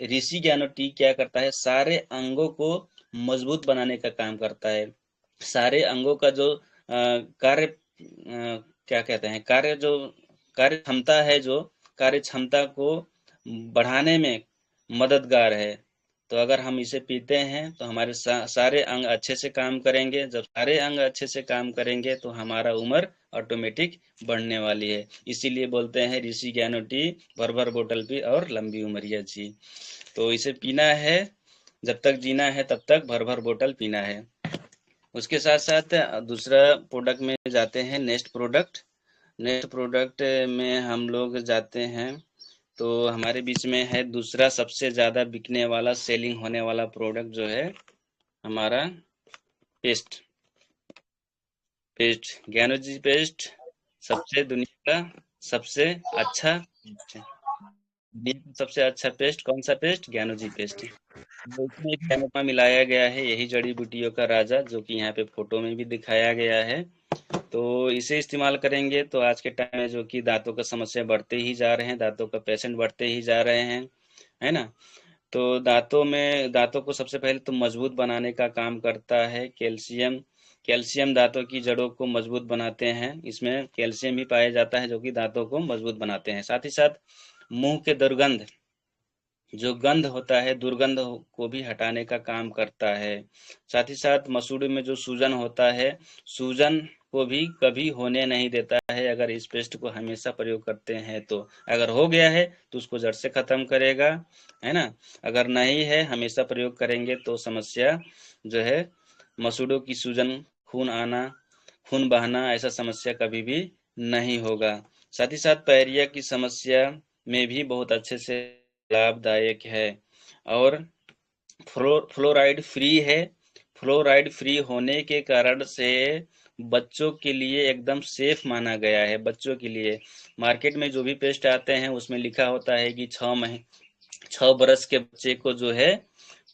ऋषि ज्ञानो टी क्या करता है, सारे अंगों को मजबूत बनाने का काम करता है। सारे अंगों का जो कार्य, क्या कहते हैं, कार्य क्षमता है, जो कार्य क्षमता को बढ़ाने में मददगार है। तो अगर हम इसे पीते हैं तो हमारे सारे अंग अच्छे से काम करेंगे। जब सारे अंग अच्छे से काम करेंगे तो हमारा उम्र ऑटोमेटिक बढ़ने वाली है। इसीलिए बोलते हैं ऋषि ज्ञानो टी भर भर बोतल पी और लंबी उमरिया जी। तो इसे पीना है, जब तक जीना है तब तक भर भर बोतल पीना है। उसके साथ साथ दूसरा प्रोडक्ट में जाते हैं। नेक्स्ट प्रोडक्ट में हम लोग जाते हैं, तो हमारे बीच में है दूसरा सबसे ज्यादा बिकने वाला, सेलिंग होने वाला प्रोडक्ट, जो है हमारा पेस्ट पेस्ट ज्ञानो जी पेस्ट। सबसे दुनिया का सबसे अच्छा दुनिया का सबसे अच्छा पेस्ट कौन सा पेस्ट? ज्ञानो जी पेस्ट। तो इसमें एक कैनोपा मिलाया गया है, यही जड़ी बूटियों का राजा, जो कि यहाँ पे फोटो में भी दिखाया गया है। तो इसे इस्तेमाल करेंगे तो आज के टाइम में जो कि दांतों का समस्या बढ़ते ही जा रहे हैं, दांतों का पेशेंट बढ़ते ही जा रहे हैं, है ना। तो दांतों को सबसे पहले तो मजबूत बनाने का काम करता है कैल्शियम। कैल्शियम दांतों की जड़ों को मजबूत बनाते हैं, इसमें कैल्शियम भी पाया जाता है, जो कि दांतों को मजबूत बनाते हैं। साथ ही साथ मुंह के दुर्गंध, जो गंध होता है, दुर्गंध को भी हटाने का काम करता है। साथ ही साथ मसूड़े में जो सूजन होता है, सूजन को भी कभी होने नहीं देता है, अगर इस पेस्ट को हमेशा प्रयोग करते हैं तो। अगर हो गया है तो उसको जड़ से खत्म करेगा, है ना। अगर नहीं है, हमेशा प्रयोग करेंगे तो समस्या जो है, मसूड़ों की सूजन, खून आना, खून बहना, ऐसा समस्या कभी भी नहीं होगा। साथ ही साथ पैरिया की समस्या में भी बहुत अच्छे से लाभदायक है। और फ्लोराइड फ्री है। फ्लोराइड फ्री होने के कारण से बच्चों के लिए एकदम सेफ माना गया है। बच्चों के लिए मार्केट में जो भी पेस्ट आते हैं उसमें लिखा होता है कि 6 बरस के बच्चे को जो है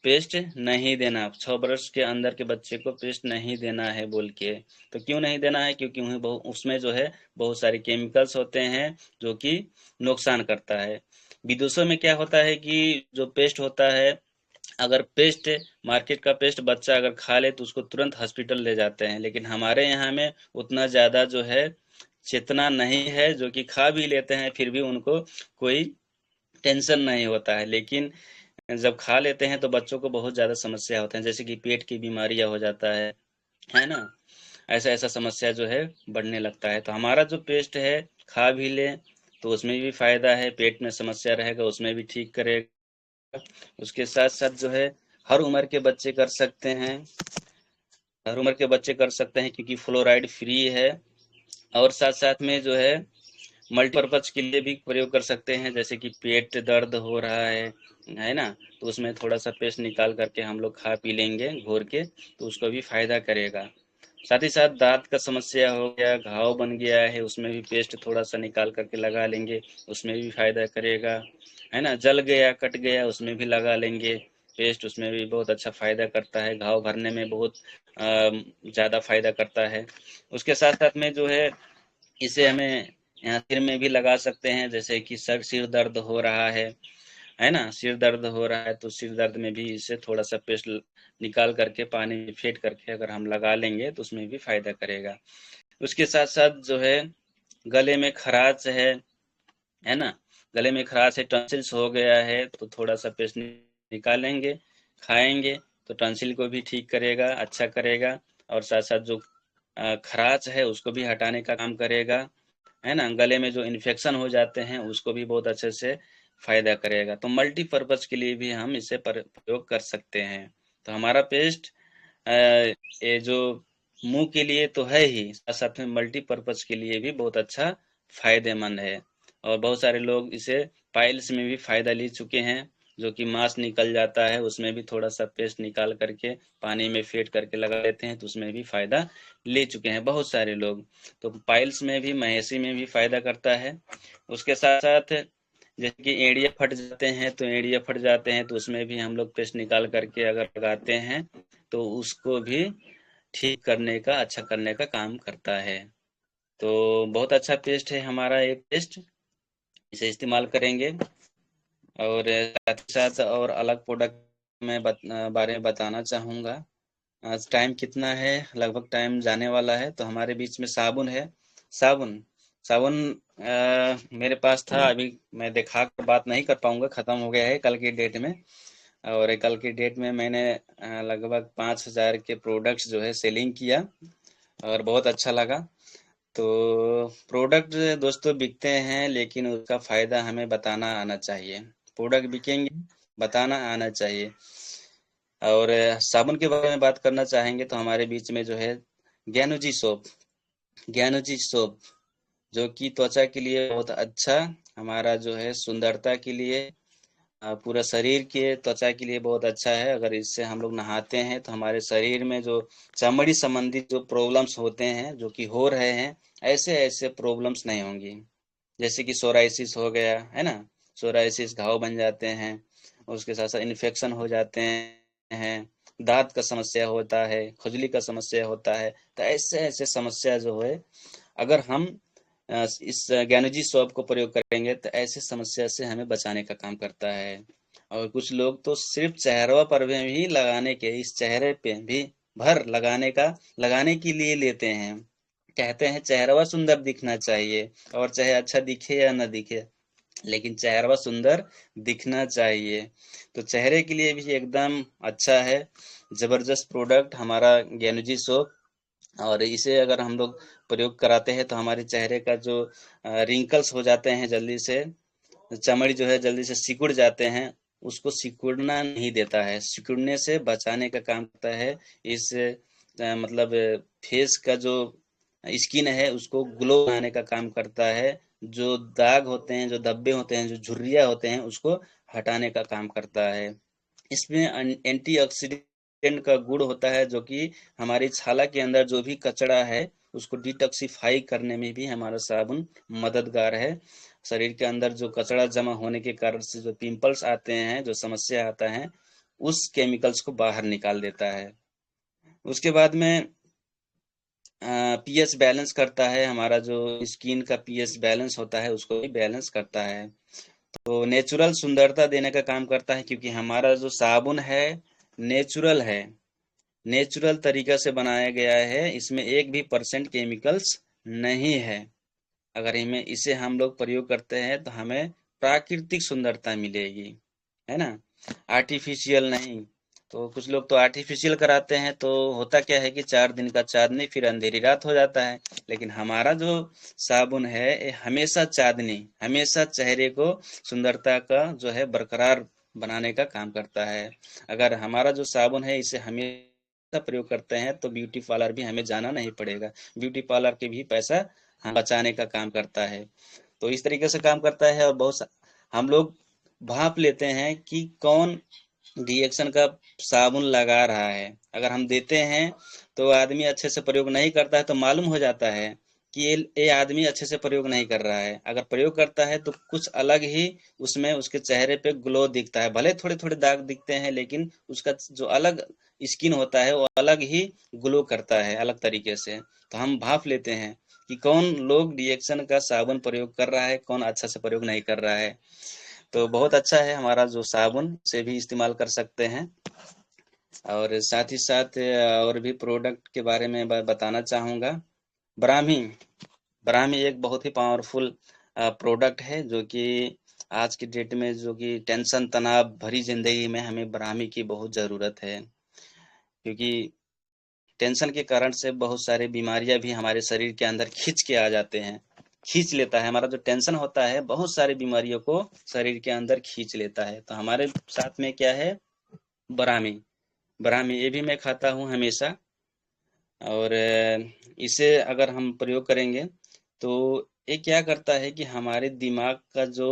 पेस्ट नहीं देना, 6 बरस के अंदर के बच्चे को पेस्ट नहीं देना है बोल के। तो क्यों नहीं देना है? क्योंकि उसमें जो है बहुत सारे केमिकल्स होते हैं, जो कि नुकसान करता है। विदेशों में क्या होता है कि जो पेस्ट होता है, अगर पेस्ट, मार्केट का पेस्ट बच्चा अगर खा ले तो उसको तुरंत हॉस्पिटल ले जाते हैं, लेकिन हमारे यहाँ में उतना ज्यादा जो है चेतना नहीं है, जो कि खा भी लेते हैं फिर भी उनको कोई टेंशन नहीं होता है। लेकिन जब खा लेते हैं तो बच्चों को बहुत ज़्यादा समस्या होते हैं, जैसे कि पेट की बीमारियाँ हो जाता है ना? ऐसा ऐसा समस्या जो है बढ़ने लगता है। तो हमारा जो पेस्ट है, खा भी लें तो उसमें भी फायदा है, पेट में समस्या रहेगा उसमें भी ठीक करेगा। उसके साथ साथ जो है हर उम्र के बच्चे कर सकते हैं, हर उम्र के बच्चे कर सकते हैं क्योंकि फ्लोराइड फ्री है। और साथ साथ में जो है मल्टीपर्पज के लिए भी प्रयोग कर सकते हैं, जैसे कि पेट दर्द हो रहा है ना? तो उसमें थोड़ा सा पेस्ट निकाल करके हम लोग खा पी लेंगे घोर के, तो उसको भी फायदा करेगा। साथ ही साथ दांत का समस्या हो गया, घाव बन गया है, उसमें भी पेस्ट थोड़ा सा निकाल करके लगा लेंगे, उसमें भी फायदा करेगा। है ना? जल गया, कट गया, उसमें भी लगा लेंगे पेस्ट, उसमें भी बहुत अच्छा फायदा करता है, घाव भरने में बहुत ज़्यादा फायदा करता है। उसके साथ साथ में जो है इसे हमें यहाँ सिर में भी लगा सकते हैं, जैसे कि सर सिर दर्द हो रहा है ना? सिर दर्द हो रहा है तो सिर दर्द में भी इसे थोड़ा सा पेस्ट निकाल करके पानी में फेंट करके अगर हम लगा लेंगे तो उसमें भी फायदा करेगा। उसके साथ साथ जो है गले में खराश है ना? गले में खराश है, टॉन्सिल्स हो गया है तो थोड़ा सा पेस्ट निकालेंगे, खाएंगे तो टॉन्सिल को भी ठीक करेगा, अच्छा करेगा। और साथ साथ जो खराश है उसको भी हटाने का काम करेगा, है ना? गले में जो इन्फेक्शन हो जाते हैं उसको भी बहुत अच्छे से फायदा करेगा। तो मल्टीपर्पज के लिए भी हम इसे प्रयोग कर सकते हैं। तो हमारा पेस्ट ये जो मुंह के लिए तो है ही, साथ साथ में मल्टीपर्पज के लिए भी बहुत अच्छा फायदेमंद है। और बहुत सारे लोग इसे पाइल्स में भी फायदा ले चुके हैं, जो कि मांस निकल जाता है उसमें भी थोड़ा सा पेस्ट निकाल करके पानी में फेंट करके लगा लेते हैं तो उसमें भी फायदा ले चुके हैं बहुत सारे लोग। तो पाइल्स में भी, महेसी में भी फायदा करता है। उसके साथ साथ जैसे कि एड़िया फट जाते हैं तो एड़िया फट जाते हैं तो उसमें भी हम लोग पेस्ट निकाल करके अगर लगाते हैं तो उसको भी ठीक करने का, अच्छा करने का काम करता है। तो बहुत अच्छा पेस्ट है हमारा ये पेस्ट, इसे इस्तेमाल करेंगे। और साथ ही साथ और अलग प्रोडक्ट में बारे में बताना चाहूँगा। आज टाइम कितना है, लगभग टाइम जाने वाला है, तो हमारे बीच में साबुन है। साबुन साबुन मेरे पास था, अभी मैं दिखा कर बात नहीं कर पाऊंगा, ख़त्म हो गया है कल की डेट में। और कल की डेट में मैंने लगभग 5,000 के प्रोडक्ट्स जो है सेलिंग किया और बहुत अच्छा लगा। तो प्रोडक्ट दोस्तों बिकते हैं लेकिन उसका फ़ायदा हमें बताना आना चाहिए। प्रोडक्ट बिकेंगे, बताना आना चाहिए। और साबुन के बारे में बात करना चाहेंगे तो हमारे बीच में जो है ज्ञानोजी सोप, ज्ञानोजी सोप जो कि त्वचा के लिए बहुत अच्छा, हमारा जो है सुंदरता के लिए, पूरा शरीर के त्वचा के लिए बहुत अच्छा है। अगर इससे हम लोग नहाते हैं तो हमारे शरीर में जो चमड़ी संबंधित जो प्रॉब्लम्स होते हैं, जो कि हो रहे हैं, ऐसे ऐसे प्रॉब्लम्स नहीं होंगी। जैसे कि सोराइसिस हो गया, है ना? सोराइसिस, घाव बन जाते हैं, उसके साथ साथ इन्फेक्शन हो जाते हैं, दांत का समस्या होता है, खुजली का समस्या होता है। तो ऐसे ऐसे समस्या जो है, अगर हम इस ज्ञानोजी सोप को प्रयोग करेंगे तो ऐसे समस्या से हमें बचाने का काम करता है। और कुछ लोग तो सिर्फ चेहरा पर में भी लगाने के, इस चेहरे पे भी भर लगाने के लिए लेते हैं। कहते हैं चेहरा सुंदर दिखना चाहिए, और चाहे अच्छा दिखे या ना दिखे, लेकिन चेहरा सुंदर दिखना चाहिए। तो चेहरे के लिए भी एकदम अच्छा है, जबरदस्त प्रोडक्ट हमारा ज्ञानोजी सोप। और इसे अगर हम लोग प्रयोग कराते हैं तो हमारे चेहरे का जो रिंकल्स हो जाते हैं जल्दी से, चमड़ी जो है जल्दी से सिकुड़ जाते हैं, उसको सिकुड़ना नहीं देता है, सिकुड़ने से बचाने का काम करता है। इस मतलब फेस का जो स्किन है उसको ग्लो बनाने का काम करता है। जो दाग होते हैं, जो धब्बे होते हैं, जो झुर्रियाँ होते हैं, उसको हटाने का काम करता है। इसमें एंटीऑक्सीडेंट का गुण होता है, जो कि हमारी छाला के अंदर जो भी कचरा है उसको डिटॉक्सिफाई करने में भी हमारा साबुन मददगार है। शरीर के अंदर जो कचरा जमा होने के कारण से जो पिंपल्स आते हैं, जो समस्या आता है, उस केमिकल्स को बाहर निकाल देता है। उसके बाद में पीएच बैलेंस करता है, हमारा जो स्किन का पीएच बैलेंस होता है उसको भी बैलेंस करता है। तो नेचुरल सुंदरता देने का काम करता है, क्योंकि हमारा जो साबुन है नेचुरल है, नेचुरल तरीका से बनाया गया है, इसमें एक भी परसेंट केमिकल्स नहीं है। अगर इसे हम लोग प्रयोग करते हैं तो हमें प्राकृतिक सुंदरता मिलेगी, है ना? आर्टिफिशियल नहीं। तो कुछ लोग तो आर्टिफिशियल कराते हैं, तो होता क्या है कि 4 दिन का चांदनी फिर अंधेरी रात हो जाता है। लेकिन हमारा जो साबुन है ये हमेशा चांदनी, हमेशा चेहरे को सुंदरता का जो है बरकरार बनाने का काम करता है। अगर हमारा जो साबुन है इसे हमेशा प्रयोग करते हैं तो ब्यूटी पार्लर भी हमें जाना नहीं पड़ेगा। ब्यूटी पार्लर के भी पैसा हम बचाने का काम करता है। तो इस तरीके से काम करता है। और हम लोग भाप लेते हैं कि कौन रिएक्शन का साबुन लगा रहा है। अगर हम देते हैं तो आदमी अच्छे से प्रयोग नहीं करता है तो मालूम हो जाता है कि ये आदमी अच्छे से प्रयोग नहीं कर रहा है। अगर प्रयोग करता है तो कुछ अलग ही उसमें उसके चेहरे पे ग्लो दिखता है। भले थोड़े थोड़े दाग दिखते हैं लेकिन उसका जो अलग स्किन होता है वो अलग ही ग्लो करता है अलग तरीके से। तो हम भाप लेते हैं कि कौन लोग रिएक्शन का साबुन प्रयोग कर रहा है, कौन अच्छा से प्रयोग नहीं कर रहा है। तो बहुत अच्छा है हमारा जो साबुन, से भी इस्तेमाल कर सकते हैं। और साथ ही साथ और भी प्रोडक्ट के बारे में बताना चाहूँगा। ब्राह्मी, ब्राह्मी एक बहुत ही पावरफुल प्रोडक्ट है जो कि आज की डेट में जो कि टेंशन तनाव भरी जिंदगी में हमें ब्राह्मी की बहुत ज़रूरत है। क्योंकि टेंशन के कारण से बहुत सारी बीमारियां भी हमारे शरीर के अंदर खींच के आ जाते हैं, खींच लेता है। हमारा जो टेंशन होता है बहुत सारी बीमारियों को शरीर के अंदर खींच लेता है। तो हमारे साथ में क्या है, ब्राह्मी, ब्राह्मी ये भी मैं खाता हूँ हमेशा। और इसे अगर हम प्रयोग करेंगे तो ये क्या करता है कि हमारे दिमाग का जो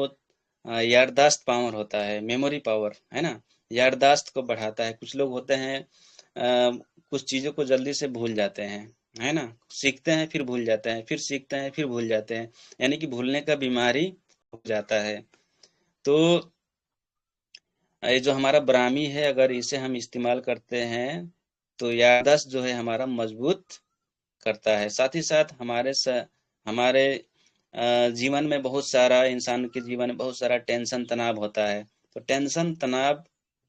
याददाश्त पावर होता है, मेमोरी पावर है ना, याददाश्त को बढ़ाता है। कुछ लोग होते हैं कुछ चीज़ों को जल्दी से भूल जाते हैं, है ना, सीखते हैं फिर भूल जाते हैं, फिर सीखते हैं फिर भूल जाते हैं, यानी कि भूलने का बीमारी हो जाता है। तो ये जो हमारा ब्राह्मी है अगर इसे हम इस्तेमाल करते हैं तो याददाश्त जो है हमारा मजबूत करता है। साथ ही साथ हमारे जीवन में बहुत सारा, इंसान के जीवन में बहुत सारा टेंशन तनाव होता है। तो टेंशन तनाव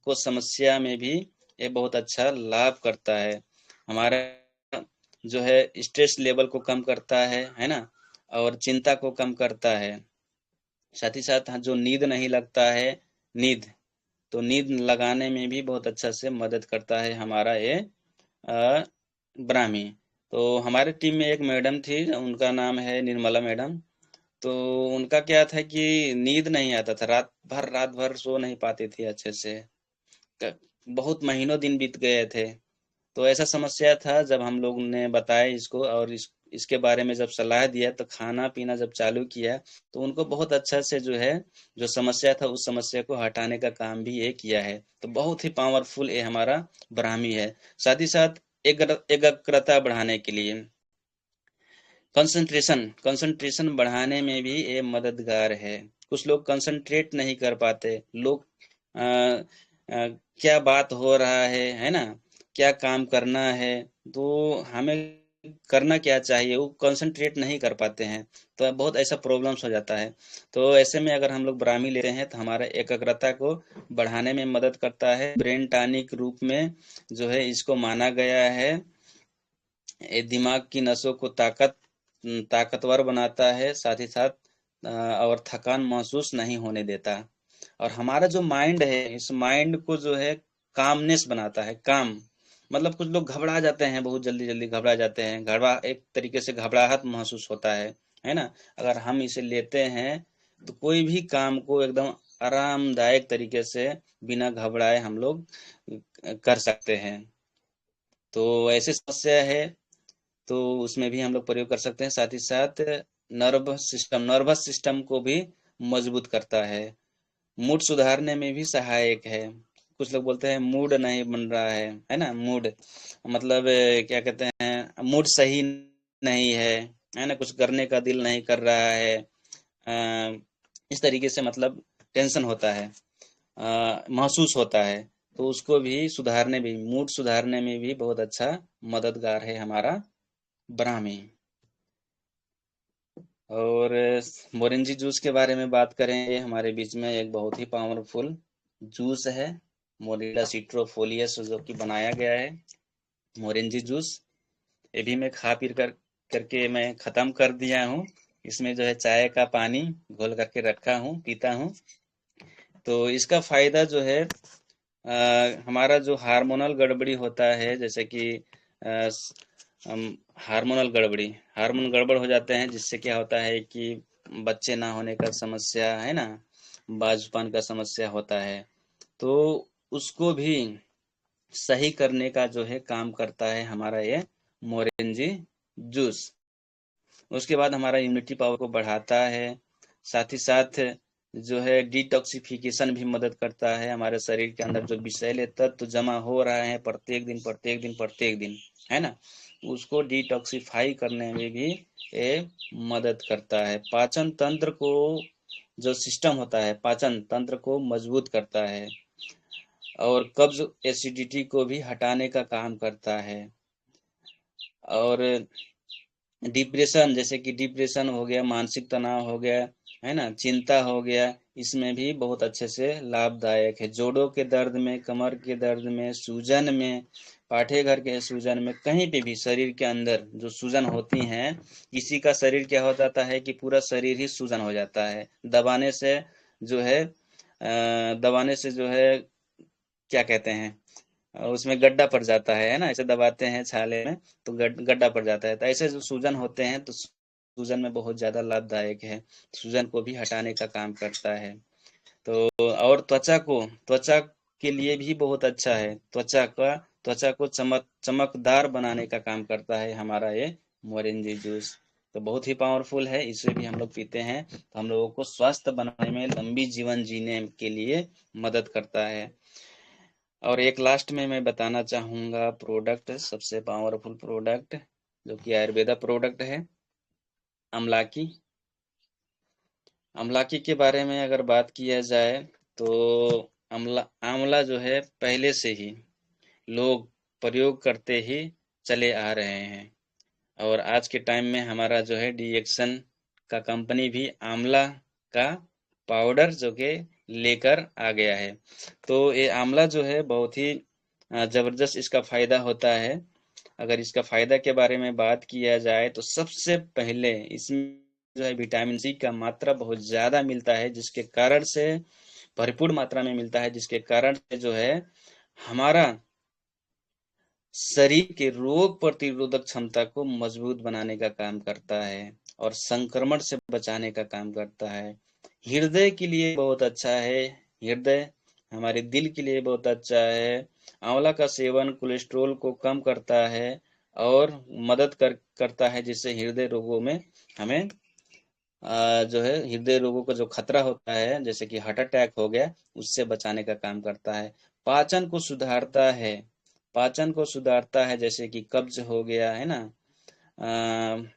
को समस्या में भी ये बहुत अच्छा लाभ करता है। हमारा जो है स्ट्रेस लेवल को कम करता है ना, और चिंता को कम करता है। साथ ही साथ जो नींद नहीं लगता है, नींद, तो नींद लगाने में भी बहुत अच्छा से मदद करता है हमारा ये अ, ब्राह्मी। तो हमारे टीम में एक मैडम थी, उनका नाम है निर्मला मैडम। तो उनका क्या था कि नींद नहीं आता था, रात भर सो नहीं पाती थी अच्छे से। बहुत महीनों दिन बीत गए थे। तो ऐसा समस्या था, जब हम लोग ने बताया इसको और इसके बारे में जब सलाह दिया तो खाना पीना जब चालू किया तो उनको बहुत अच्छा से जो है, जो समस्या था उस समस्या को हटाने का काम भी ये किया है। तो बहुत ही पावरफुल ये हमारा ब्राह्मी है। साथ ही साथ एकाग्रता बढ़ाने के लिए, कंसंट्रेशन कंसंट्रेशन बढ़ाने में भी ये मददगार है। कुछ लोग कंसंट्रेट नहीं कर पाते, लोग अ, क्या बात हो रहा है ना, क्या काम करना है, तो हमें करना क्या चाहिए वो कंसंट्रेट नहीं कर पाते हैं। तो बहुत ऐसा प्रॉब्लम्स हो जाता है। तो ऐसे में अगर हम लोग ब्राह्मी लेते हैं तो हमारा एकाग्रता को बढ़ाने में मदद करता है। ब्रेन टॉनिक रूप में जो है इसको माना गया है। ये दिमाग की नसों को ताकतवर बनाता है। साथ ही साथ और थकान महसूस नहीं होने देता। और हमारा जो माइंड है, इस माइंड को जो है कामनेस बनाता है। काम मतलब कुछ लोग घबरा जाते हैं, बहुत जल्दी जल्दी घबरा जाते हैं, घबरा एक तरीके से घबराहट महसूस होता है ना। अगर हम इसे लेते हैं तो कोई भी काम को एकदम आरामदायक तरीके से बिना घबराए हम लोग कर सकते हैं। तो ऐसी समस्या है तो उसमें भी हम लोग प्रयोग कर सकते हैं। साथ ही साथ नर्वस सिस्टम को भी मजबूत करता है। मूड सुधारने में भी सहायक है। कुछ लोग बोलते हैं मूड नहीं बन रहा है ना, मूड मतलब क्या कहते हैं, मूड सही नहीं है ना, कुछ करने का दिल नहीं कर रहा है। इस तरीके से मतलब टेंशन होता है, महसूस होता है। तो उसको भी सुधारने भी, मूड सुधारने में भी बहुत अच्छा मददगार है हमारा ब्राह्मी। और मोरिंजी जूस के बारे में बात करें, ये हमारे बीच में एक बहुत ही पावरफुल जूस है, मोरिंगा सिट्रोफोलियस, जो कि बनाया गया है मोरिंजी जूस। ये भी मैं खा पी करके मैं ख़त्म कर दिया हूँ। इसमें जो है चाय का पानी घोल करके रखा हूँ, पीता हूँ। तो इसका फायदा जो है हमारा जो हार्मोनल गड़बड़ी होता है, जैसे कि अ, हम हार्मोन गड़बड़ हो जाते हैं, जिससे क्या होता है कि बच्चे ना होने का समस्या है ना, बाजूपन का समस्या होता है, तो उसको भी सही करने का जो है काम करता है हमारा ये मोरेंजी जूस। उसके बाद हमारा इम्यूनिटी पावर को बढ़ाता है, साथ ही साथ जो है डिटॉक्सिफिकेशन भी मदद करता है। हमारे शरीर के अंदर जो विषैले तत्व जमा हो रहे हैं प्रत्येक दिन, है ना, उसको डिटॉक्सिफाई करने में भी ये मदद करता है। पाचन तंत्र को, जो सिस्टम होता है पाचन तंत्र को मजबूत करता है, और कब्ज एसिडिटी को भी हटाने का काम करता है। और डिप्रेशन, जैसे कि डिप्रेशन हो गया, मानसिक तनाव हो गया, है ना, चिंता हो गया, इसमें भी बहुत अच्छे से लाभदायक है। जोड़ों के दर्द में, कमर के दर्द में, सूजन में, पाठे घर के सूजन में, कहीं पे भी शरीर के अंदर जो सूजन होती हैं, किसी का शरीर क्या हो जाता है कि पूरा शरीर ही सूजन हो जाता है दबाने से, जो है दबाने से जो है क्या कहते हैं, उसमें गड्ढा पड़ जाता है ना, ऐसे दबाते हैं छाले में तो गड्ढा पड़ जाता है। तो ऐसे जो सूजन होते हैं, तो सूजन में बहुत ज्यादा लाभदायक है, सूजन को भी हटाने का काम करता है। तो और त्वचा के लिए भी बहुत अच्छा है। त्वचा को चमकदार बनाने का काम करता है हमारा ये मोरिंजी जूस। तो बहुत ही पावरफुल है, इसे भी हम लोग पीते हैं तो हम लोगों को स्वस्थ बनाने में, लंबी जीवन जीने के लिए मदद करता है। और एक लास्ट में मैं बताना चाहूंगा प्रोडक्ट, सबसे पावरफुल प्रोडक्ट जो कि आयुर्वेदा प्रोडक्ट है, अमलाकी। अमलाकी के बारे में अगर बात किया जाए तो आंवला जो है पहले से ही लोग प्रयोग करते ही चले आ रहे हैं, और आज के टाइम में हमारा जो है डिएक्शन का कंपनी भी आंवला का पाउडर जो कि लेकर आ गया है। तो ये आंवला जो है बहुत ही जबरदस्त इसका फायदा होता है। अगर इसका फायदा के बारे में बात किया जाए तो सबसे पहले इसमें जो है विटामिन सी का मात्रा बहुत ज्यादा मिलता है, जिसके कारण से भरपूर मात्रा में मिलता है, जिसके कारण से जो है हमारा शरीर के रोग प्रतिरोधक क्षमता को मजबूत बनाने का काम करता है, और संक्रमण से बचाने का काम करता है। हृदय के लिए बहुत अच्छा है, हृदय हमारे दिल के लिए बहुत अच्छा है। आंवला का सेवन कोलेस्ट्रॉल को कम करता है और मदद करता है, जिससे हृदय रोगों में हमें जो है हृदय रोगों का जो खतरा होता है, जैसे कि हार्ट अटैक हो गया, उससे बचाने का काम करता है। पाचन को सुधारता है, पाचन को सुधारता है, जैसे कि कब्ज हो गया, है ना, अ,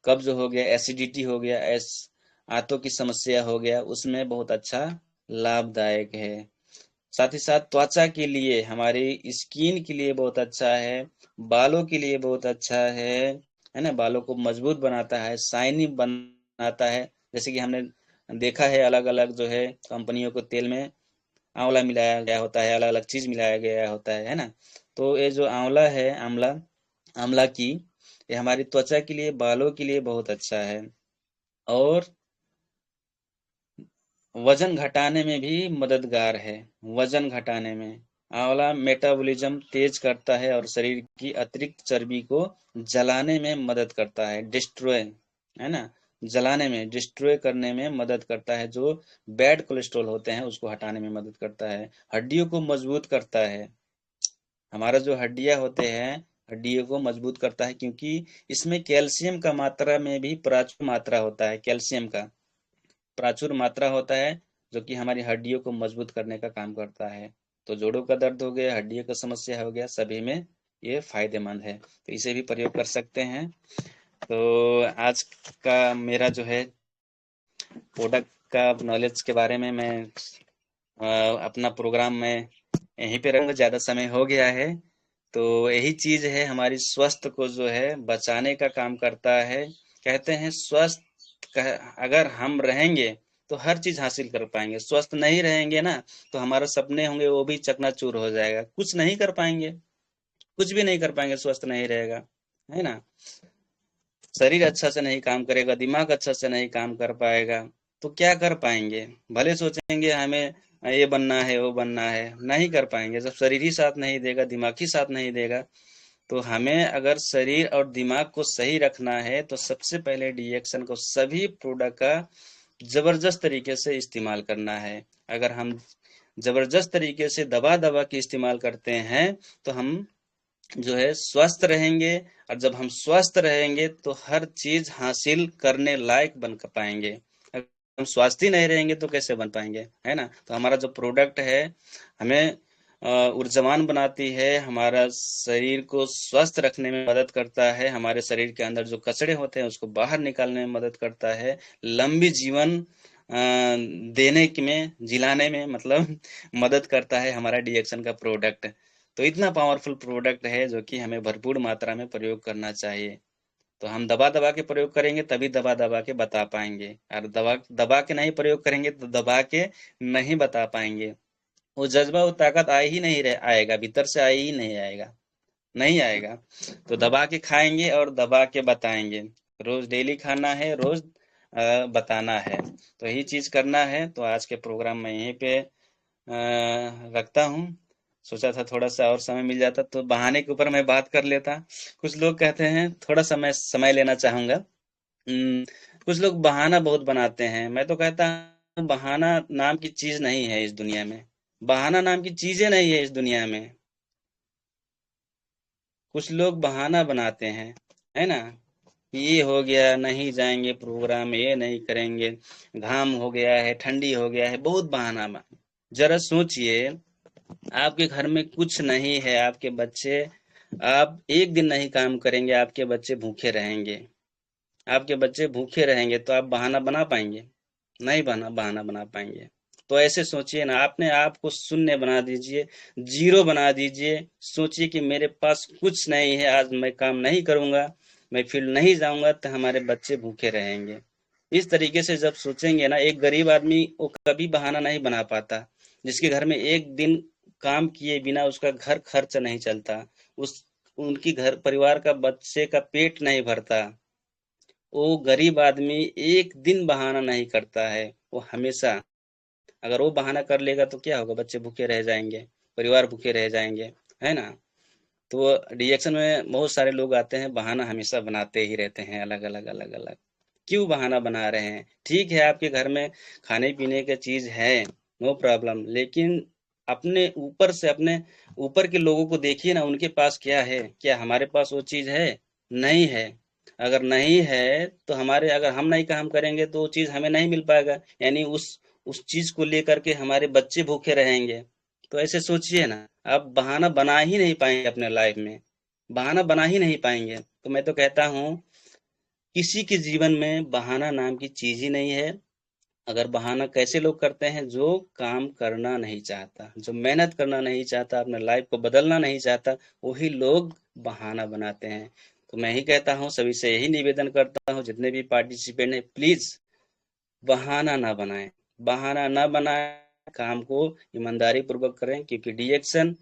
कब्ज हो गया, एसिडिटी हो गया, आंतों की समस्या हो गया, उसमें बहुत अच्छा लाभदायक है। साथ ही साथ त्वचा के लिए, हमारी स्किन के लिए बहुत अच्छा है, बालों के लिए बहुत अच्छा है ना, बालों को मजबूत बनाता है, शाइनी बनाता है। जैसे कि हमने देखा है अलग अलग जो है कंपनियों को तेल में आंवला मिलाया गया होता है, अलग अलग चीज मिलाया गया होता है ना। तो ये जो आंवला है, आंवला आंवला की, ये हमारी त्वचा के लिए, बालों के लिए बहुत अच्छा है। और वजन घटाने में भी मददगार है, वजन घटाने में आंवला मेटाबॉलिज्म तेज करता है और शरीर की अतिरिक्त चर्बी को जलाने में मदद करता है, डिस्ट्रॉय, है ना, जलाने में, डिस्ट्रॉय करने में मदद करता है। जो बैड कोलेस्ट्रॉल होते हैं उसको हटाने में मदद करता है। हड्डियों को मजबूत करता है, हमारा जो हड्डियां होते हैं, हड्डियों को मजबूत करता है, क्योंकि इसमें कैल्शियम का मात्रा में भी प्रचुर मात्रा होता है, कैल्शियम का प्रचुर मात्रा होता है, जो कि हमारी हड्डियों को मजबूत करने का काम करता है। तो जोड़ों का दर्द हो गया, हड्डियों का समस्या हो गया, सभी में ये फायदेमंद है, तो इसे भी प्रयोग कर सकते हैं। तो आज का मेरा जो है प्रोडक्ट का नॉलेज के बारे में मैं अपना प्रोग्राम में यहीं पे रहूंगा, ज्यादा समय हो गया है। तो यही चीज है, हमारी स्वस्थ को जो है बचाने का काम करता है। कहते हैं स्वस्थ अगर हम रहेंगे तो हर चीज हासिल कर पाएंगे, स्वस्थ नहीं रहेंगे ना तो हमारे सपने होंगे वो भी चकनाचूर हो जाएगा, कुछ नहीं कर पाएंगे, कुछ भी नहीं कर पाएंगे, स्वस्थ नहीं रहेगा, है ना। शरीर अच्छा से नहीं काम करेगा, दिमाग अच्छा से नहीं काम कर पाएगा, तो क्या कर पाएंगे? भले सोचेंगे हमें ये बनना है वो बनना है, नहीं कर पाएंगे। जब शरीर ही साथ नहीं देगा, दिमाग ही साथ नहीं देगा, तो हमें अगर शरीर और दिमाग को सही रखना है तो सबसे पहले डीएक्शन को सभी प्रोडक्ट का जबरदस्त तरीके से इस्तेमाल करना है। अगर हम जबरदस्त तरीके से दबा दबा के इस्तेमाल करते हैं तो हम जो है स्वस्थ रहेंगे। और जब हम स्वस्थ रहेंगे तो हर चीज हासिल करने लायक बन पाएंगे। अगर हम स्वस्थ ही नहीं रहेंगे तो कैसे बन पाएंगे, है ना? तो हमारा जो प्रोडक्ट है हमें ऊर्जावान बनाती है, हमारा शरीर को स्वस्थ रखने में मदद करता है, हमारे शरीर के अंदर जो कचड़े होते हैं उसको बाहर निकालने में मदद करता है, लंबी जीवन देने में, जिलाने में मतलब मदद करता है हमारा डीएक्शन का प्रोडक्ट। तो इतना पावरफुल प्रोडक्ट है जो कि हमें भरपूर मात्रा में प्रयोग करना चाहिए। तो हम दबा दबा के प्रयोग करेंगे तभी दबा दबा के बता पाएंगे, और दबा दबा के नहीं प्रयोग करेंगे तो दबा के नहीं बता पाएंगे। वो जज्बा, वो ताकत आएगा भीतर से, ही नहीं आएगा, नहीं आएगा। तो दबा के खाएंगे और दबा के बताएंगे। रोज डेली खाना है, रोज बताना है। तो यही चीज करना है। तो आज के प्रोग्राम में यहीं पे रखता हूँ। सोचा था थोड़ा सा और समय मिल जाता तो बहाने के ऊपर मैं बात कर लेता। कुछ लोग कहते हैं, थोड़ा समय समय लेना चाहूंगा। कुछ लोग बहाना बहुत बनाते हैं। मैं तो कहता हूँ बहाना नाम की चीज नहीं है इस दुनिया में। बहाना नाम की चीजें नहीं है इस दुनिया में। कुछ लोग बहाना बनाते हैं, है ना? ये हो गया, नहीं जाएंगे प्रोग्राम, ये नहीं करेंगे, घाम हो गया है, ठंडी हो गया है, बहुत बहाना जरा सोचिए, आपके घर में कुछ नहीं है, आपके बच्चे, आप एक दिन नहीं काम करेंगे, आपके बच्चे भूखे रहेंगे। आपके बच्चे भूखे रहेंगे तो आप बहाना बना पाएंगे? नहीं बहाना बना पाएंगे। तो ऐसे सोचिए ना, अपने आप को शून्य बना दीजिए, जीरो बना दीजिए। सोचिए कि मेरे पास कुछ नहीं है, आज मैं काम नहीं करूंगा, मैं फील्ड नहीं जाऊंगा तो हमारे बच्चे भूखे रहेंगे। इस तरीके से जब सोचेंगे ना, एक गरीब आदमी वो कभी बहाना नहीं बना पाता। जिसके घर में एक दिन काम किए बिना उसका घर खर्च नहीं चलता, उस उनकी घर परिवार का बच्चे का पेट नहीं भरता, वो गरीब आदमी एक दिन बहाना नहीं करता है। वो हमेशा, अगर वो बहाना कर लेगा तो क्या होगा? बच्चे भूखे रह जाएंगे, परिवार भूखे रह जाएंगे, है ना? तो रिएक्शन में बहुत सारे लोग आते हैं, बहाना हमेशा बनाते ही रहते हैं, अलग अलग अलग अलग। क्यों बहाना बना रहे हैं? ठीक है, आपके घर में खाने पीने की चीज है, नो प्रॉब्लम, लेकिन अपने ऊपर से, अपने ऊपर के लोगों को देखिए ना, उनके पास क्या है? क्या हमारे पास वो चीज है? नहीं है। अगर नहीं है तो हमारे, अगर हम नहीं काम करेंगे तो वो चीज हमें नहीं मिल पाएगा, यानी उस चीज को लेकर के हमारे बच्चे भूखे रहेंगे। तो ऐसे सोचिए ना, आप बहाना बना ही नहीं पाएंगे अपने लाइफ में, बहाना बना ही नहीं पाएंगे। तो मैं तो कहता हूँ, किसी के जीवन में बहाना नाम की चीज ही नहीं है। अगर बहाना कैसे लोग करते हैं? जो काम करना नहीं चाहता, जो मेहनत करना नहीं चाहता, अपने लाइफ को बदलना नहीं चाहता, वही लोग बहाना बनाते हैं। तो मैं ही कहता हूँ, सभी से यही निवेदन करता हूँ, जितने भी पार्टिसिपेंट हैं, प्लीज बहाना ना बनाएं। बहाना ना बनाएं, काम को ईमानदारी पूर्वक करें, क्योंकि डीएक्शन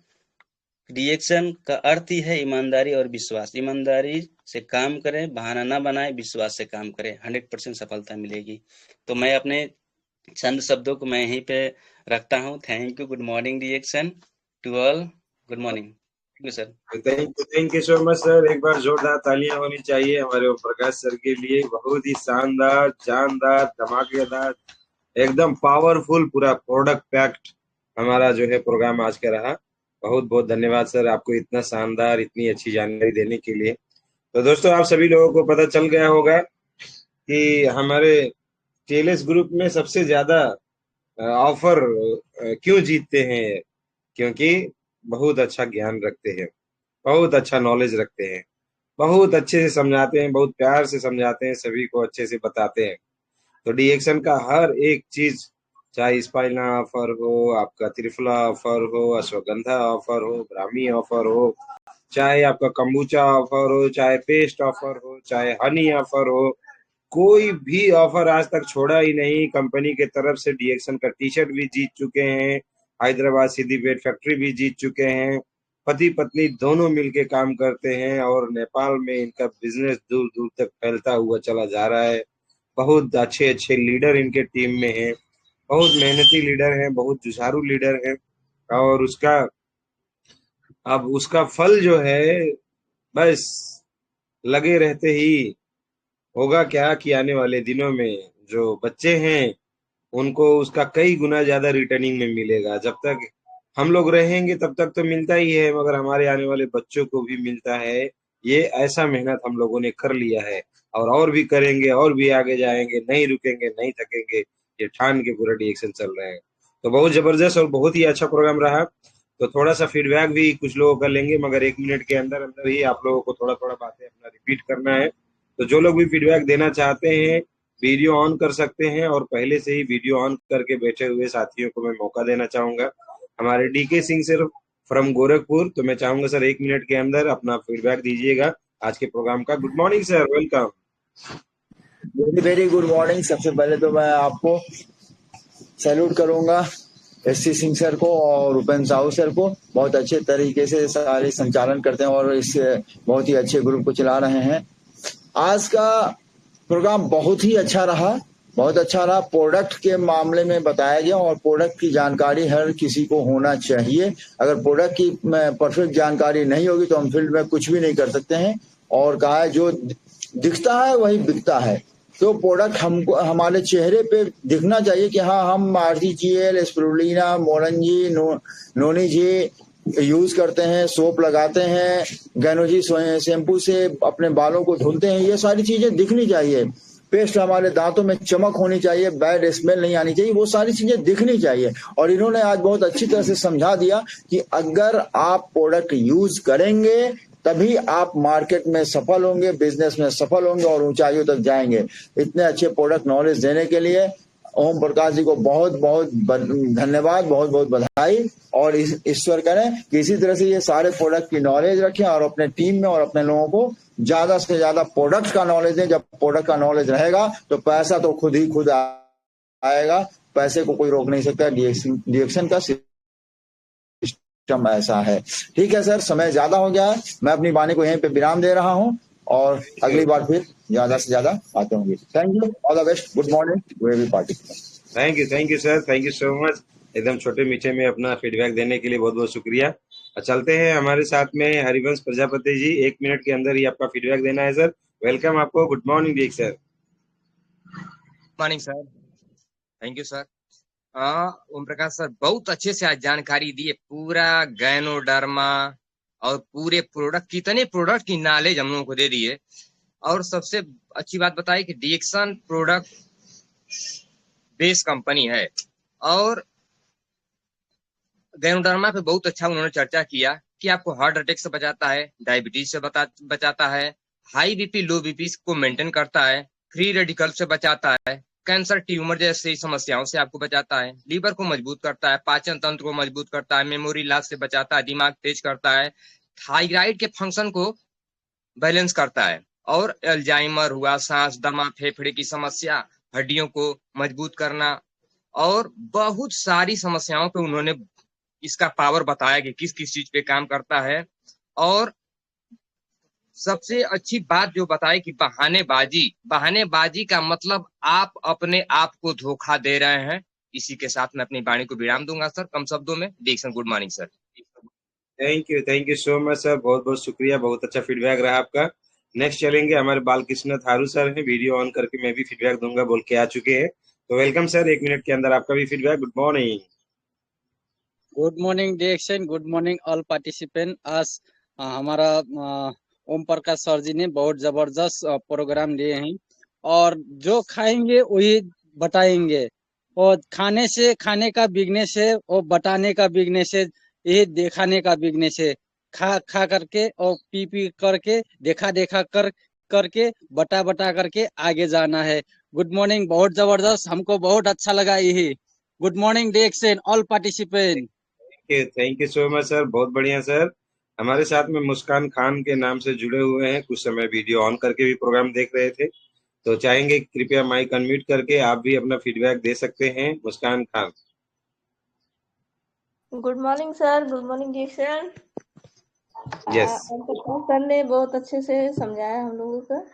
रिएक्शन का अर्थ ही है ईमानदारी और विश्वास। ईमानदारी से काम करें, बहाना ना बनाए, विश्वास से काम करें, 100% सफलता मिलेगी। तो मैं अपने चंद शब्दों को मैं यहीं पे रखता हूँ। Thank you, good morning reaction to all, good morning, thank you sir. Thank you so much sir. एक बार जोरदार तालियां होनी चाहिए हमारे ओम प्रकाश सर के लिए। बहुत ही शानदार, जानदार, धमाकेदार, एकदम पावरफुल, पूरा प्रोडक्ट पैक्ड हमारा जो है प्रोग्राम आज का रहा। बहुत बहुत धन्यवाद सर आपको इतना शानदार, इतनी अच्छी जानकारी देने के लिए। तो दोस्तों, आप सभी लोगों को पता चल गया होगा कि हमारे टीएलएस ग्रुप में सबसे ज्यादा ऑफर क्यों जीतते हैं? क्योंकि बहुत अच्छा ज्ञान रखते हैं, बहुत अच्छा नॉलेज रखते हैं, बहुत अच्छे से समझाते हैं, बहुत प्यार से समझाते हैं, सभी को अच्छे से बताते हैं। तो डीएक्शन का हर एक चीज, चाहे स्पाइना ऑफर हो, आपका त्रिफला ऑफर हो, अश्वगंधा ऑफर हो, ब्राह्मी ऑफर हो, चाहे आपका कंबूचा ऑफर हो, चाहे पेस्ट ऑफर हो, चाहे हनी ऑफर हो, कोई भी ऑफर आज तक छोड़ा ही नहीं। कंपनी के तरफ से डीएक्शन का टी शर्ट भी जीत चुके हैं, हैदराबाद सिद्दीपेट फैक्ट्री भी जीत चुके हैं। पति पत्नी दोनों मिलके काम करते हैं और नेपाल में इनका बिजनेस दूर दूर तक फैलता हुआ चला जा रहा है। बहुत अच्छे अच्छे लीडर इनके टीम में हैं, बहुत मेहनती लीडर हैं, बहुत जुझारू लीडर हैं। और उसका फल जो है, बस लगे रहते ही होगा क्या कि आने वाले दिनों में जो बच्चे हैं उनको उसका कई गुना ज्यादा रिटर्निंग में मिलेगा। जब तक हम लोग रहेंगे तब तक तो मिलता ही है, मगर हमारे आने वाले बच्चों को भी मिलता है। ये ऐसा मेहनत हम लोगों ने कर लिया है, और भी करेंगे, और भी आगे जाएंगे, नहीं रुकेंगे, नहीं थकेंगे, ये ठान के पूरा डिएक्शन चल रहे हैं। तो बहुत जबरदस्त और बहुत ही अच्छा प्रोग्राम रहा। तो थोड़ा सा फीडबैक भी कुछ लोगों का लेंगे, मगर 1 मिनट के अंदर अंदर ही आप लोगों को थोड़ा थोड़ा बातें अपना रिपीट करना है। तो जो लोग भी फीडबैक देना चाहते हैं वीडियो ऑन कर सकते हैं, और पहले से ही वीडियो ऑन करके बैठे हुए साथियों को मैं मौका देना चाहूंगा। हमारे DK Singh sir from Gorakhpur, तो मैं चाहूंगा सर 1 मिनट के अंदर अपना फीडबैक दीजिएगा आज के प्रोग्राम का। Good morning sir, welcome. Very very good morning. सबसे पहले तो मैं आपको सैल्यूट करूंगा, एससी सिंह सर को और उपेंद्र साहू सर को। बहुत अच्छे तरीके से सारे संचालन करते हैं और इस बहुत ही अच्छे ग्रुप को चला रहे हैं। आज का प्रोग्राम बहुत ही अच्छा रहा, बहुत अच्छा रहा। प्रोडक्ट के मामले में बताया गया और प्रोडक्ट की जानकारी हर किसी को होना चाहिए। अगर प्रोडक्ट की परफेक्ट जानकारी नहीं होगी तो हम फील्ड में कुछ भी नहीं कर सकते हैं। और कहा है जो दिखता है वही बिकता है, तो प्रोडक्ट हमको हमारे चेहरे पे दिखना चाहिए कि हाँ हम आरसीजीएल, स्पिरुलिना, मोरंजी, नोनी जी यूज करते हैं, सोप लगाते हैं, गैनोजी शैम्पू से अपने बालों को धुलते हैं। ये सारी चीजें दिखनी चाहिए। पेस्ट हमारे दांतों में चमक होनी चाहिए, बैड स्मेल नहीं आनी चाहिए, वो सारी चीजें दिखनी चाहिए। और इन्होंने आज बहुत अच्छी तरह से समझा दिया कि अगर आप प्रोडक्ट यूज करेंगे तभी आप मार्केट में सफल होंगे, बिजनेस में सफल होंगे और ऊंचाइयों तक जाएंगे। इतने अच्छे प्रोडक्ट नॉलेज देने के लिए ओम प्रकाश जी को बहुत बहुत धन्यवाद, बहुत बहुत बधाई। और ईश्वर करें कि इसी तरह से ये सारे प्रोडक्ट की नॉलेज रखें और अपने टीम में और अपने लोगों को ज्यादा से ज्यादा प्रोडक्ट का नॉलेज दें। जब प्रोडक्ट का नॉलेज रहेगा तो पैसा तो खुद ही खुद आएगा, पैसे को कोई रोक नहीं सकता। डिएक्शन का सिस्टम ऐसा है। ठीक है सर, समय ज्यादा हो गया है, मैं अपनी वाणी को यहीं पे विराम दे रहा हूँ और अगली बार फिर ज्यादा से ज्यादा बातें होंगी। Thank you, all the best, good morning to every participant. Thank you sir, thank you so much. एकदम छोटे मीठे में अपना फीडबैक देने के लिए बहुत बहुत शुक्रिया। और चलते हैं हमारे साथ में हरिवंश प्रजापति जी, 1 मिनट के अंदर ही आपका फीडबैक देना है सर। वेलकम आपको, good morning ji sir. Morning sir, thank you sir. Om Prakash sir बहुत अच्छे से आज जानकारी दी है, पूरा गैनोडर्मा और पूरे प्रोडक्ट, कितने प्रोडक्ट की नॉलेज हम लोगों को दे दी है। और सबसे अच्छी बात बताई कि डिएक्शन प्रोडक्ट बेस कंपनी है और गैनोडर्मा पे बहुत अच्छा उन्होंने चर्चा किया कि आपको हार्ट अटैक से बचाता है, डायबिटीज से बचाता है, हाई बीपी लो बीपी को मेंटेन करता है, फ्री रेडिकल से बचाता है, कैंसर ट्यूमर जैसी समस्याओं से आपको बचाता है, लीवर को मजबूत करता है, पाचन तंत्र को मजबूत करता है, मेमोरी लॉस से बचाता है, दिमाग तेज करता है, थायराइड के फंक्शन को बैलेंस करता है, और अल्जाइमर हुआ, सांस दमा, फेफड़े की समस्या, हड्डियों को मजबूत करना और बहुत सारी समस्याओं पे उन्होंने इसका पावर बताया कि किस किस चीज पे काम करता है। और सबसे अच्छी बात जो बताई कि बहानेबाजी का मतलब आप अपने आप को धोखा दे रहे हैं। इसी के साथ मैं अपनी वाणी को विराम दूंगा सर, कम शब्दों में। DXN, good morning sir. Thank you so much sir, बहुत बहुत शुक्रिया, बहुत अच्छा फीडबैक रहा आपका। नेक्स्ट चलेंगे हमारे बालकृष्ण थारू सर हैं, वीडियो ऑन करके मैं भी फीडबैक दूंगा बोल के आ चुके हैं। तो वेलकम सर, 1 मिनट के अंदर आपका भी feedback. Good morning. Good morning DXN, good morning all participant. आज हमारा ओम प्रकाश सर जी ने बहुत जबरदस्त प्रोग्राम दिए हैं और जो खाएंगे वही बताएंगे। और खाने का बिजनेस है और बताने का बिजनेस है, यही दिखाने का बिजनेस है। खा करके और पी करके देखा करके बता करके आगे जाना है। गुड मॉर्निंग, बहुत जबरदस्त, हमको बहुत अच्छा लगा यही। Good morning DXN all participant. Thank you so much sir, बहुत बढ़िया सर। हमारे साथ में मुस्कान खान के नाम से जुड़े हुए हैं, कुछ समय वीडियो ऑन करके भी प्रोग्राम देख रहे थे, तो चाहेंगे कृपया माइक अनम्यूट करके आप भी अपना फीडबैक दे सकते हैं, Muskan Khan. Good morning sir, good morning जी सर। यस सर ने बहुत अच्छे से समझाया हम लोगों को।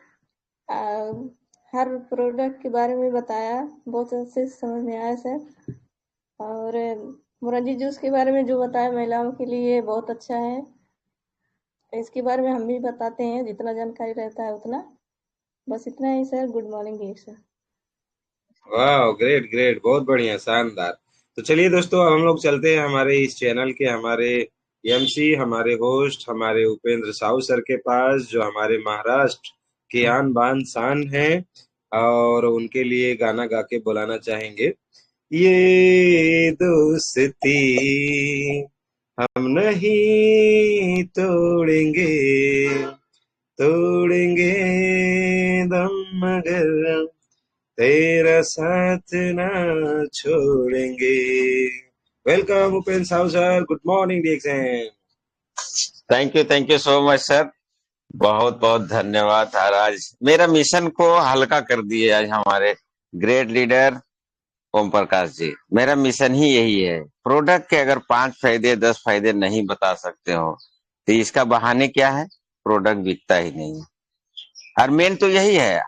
हर प्रोडक्ट के बारे में बताया, बहुत अच्छे से समझ में आया सर। और मोरंजी जूस के बारे में जो बताया महिलाओं के लिए बहुत अच्छा है। इसके बारे में हम भी बताते हैं, जितना जानकारी रहता है उतना। बस इतना ही sir. Good morning dear sir. वाह, ग्रेट ग्रेट, बहुत बढ़िया, शानदार। तो चलिए दोस्तों, अब हम लोग चलते हैं हमारे इस चैनल के हमारे एमसी, हमारे होस्ट, हमारे उपेंद्र साहू सर के पास, जो हमारे महाराष्ट्र के आन बान शान हैं, और उनके लिए गाना गा के बुलाना चाहेंगे। ये दोस्ती हम नहीं तोड़ेंगे, तोड़ेंगे दम मगर तेरा साथ ना छोड़ेंगे। Welcome Upendra Sahu sir, good morning DXN. Thank you so much sir. बहुत बहुत धन्यवाद। आज मेरा मिशन को हल्का कर दिए आज हमारे ग्रेट लीडर ओम प्रकाश जी। मेरा मिशन ही यही है, प्रोडक्ट के अगर 5 फायदे 10 फायदे नहीं बता सकते हो तो इसका बहाने क्या है, प्रोडक्ट बिकता ही नहीं। और मेन तो यही है,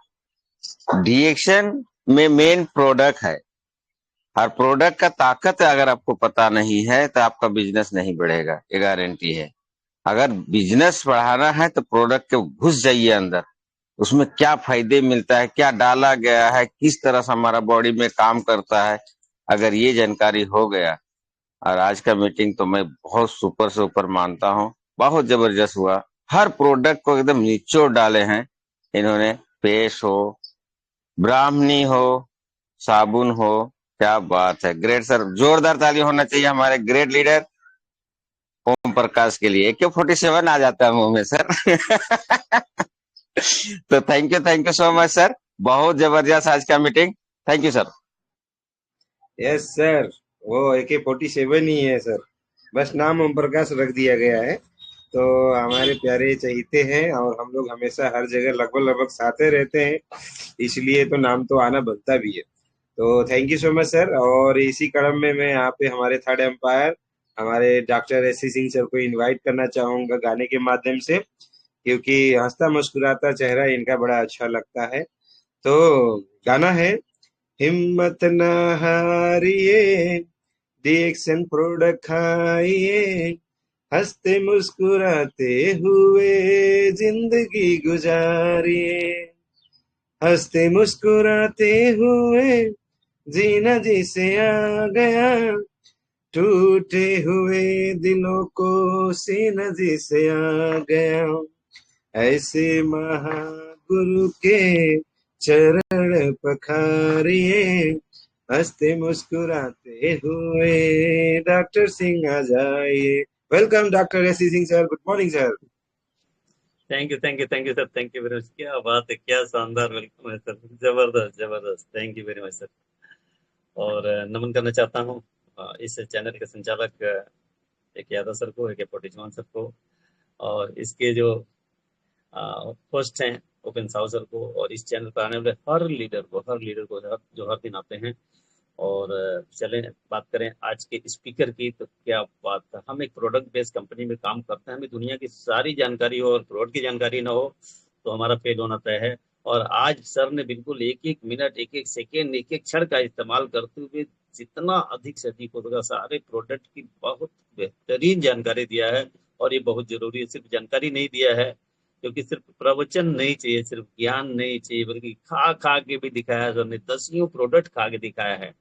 डिएक्शन में मेन प्रोडक्ट है। और प्रोडक्ट का ताकत अगर आपको पता नहीं है तो आपका बिजनेस नहीं बढ़ेगा, ये गारंटी है। अगर बिजनेस बढ़ाना है तो प्रोडक्ट के घुस जाइए अंदर, उसमें क्या फायदे मिलता है, क्या डाला गया है, किस तरह से हमारा बॉडी में काम करता है, अगर ये जानकारी हो गया। और आज का मीटिंग तो मैं बहुत सुपर से ऊपर मानता हूँ, बहुत जबरदस्त हुआ। हर प्रोडक्ट को एकदम निचोड़ डाले हैं इन्होंने। पेस्ट हो, ब्राह्मणी हो, साबुन हो, क्या बात है। ग्रेट सर, जोरदार ताली होना चाहिए हमारे ग्रेट लीडर ओम प्रकाश के लिए। AK-47 आ जाता है मुंह में सर। तो thank you so much sir. बहुत जबरदस्त आज का meeting. Thank you sir. Yes sir, वो AK-47 ही है सर, बस नाम ओम प्रकाश रख दिया गया है। तो हमारे प्यारे चहीते हैं, और हम लोग हमेशा हर जगह लगभग लगभग साथ ही रहते हैं, इसलिए तो नाम तो आना बनता भी है। तो thank you so much sir. और इसी क्रम में मैं यहाँ पे हमारे थर्ड एम्पायर हमारे डॉक्टर SC सिंह सर को इनवाइट करना चाहूंगा गाने के माध्यम से, क्योंकि हंसता मुस्कुराता चेहरा इनका बड़ा अच्छा लगता है। तो गाना है, हिम्मत न हारिए, डिएक्शन प्रोडक्ट खाइए, हंसते मुस्कुराते हुए जिंदगी गुजारिए, हंसते मुस्कुराते हुए जीना जिसे आ गया, टूटे हुए दिलों को सीना जिसे आ गया, ऐसे महागुरु के चरण पखारिए, हंसते मुस्कुराते हुए डॉक्टर सिंह आ जाइए। Welcome doctor SC Singh sir, good morning sir. Thank you sir, thank you very much. क्या बात है, क्या शानदार वेलकम है सर, जबरदस्त जबरदस्त, thank you very much sir. और नमन करना चाहता हूँ इस चैनल के संचालक AK यादव सर को, AK-47 सर को, और इसके जो होस्ट हैं ओपन साहू सर को, और इस चैनल पर आने वाले हर लीडर को जो हर दिन आते हैं। और चलें बात करें आज के स्पीकर की, तो क्या बात है। हम एक प्रोडक्ट बेस्ड कंपनी में काम करते हैं, हमें दुनिया की सारी जानकारी हो और प्रोडक्ट की जानकारी ना हो तो हमारा फेल होना तय है। और आज सर ने बिल्कुल एक एक मिनट, एक एक सेकेंड, एक एक क्षण का इस्तेमाल करते हुए जितना अधिक से अधिक हो सका सारे प्रोडक्ट की बहुत बेहतरीन जानकारी दिया है। और ये बहुत जरूरी है, सिर्फ जानकारी नहीं दिया है, क्योंकि सिर्फ प्रवचन नहीं चाहिए, सिर्फ ज्ञान नहीं चाहिए, बल्कि खा खा के भी दिखाया है सर ने, 10 प्रोडक्ट खा के दिखाया है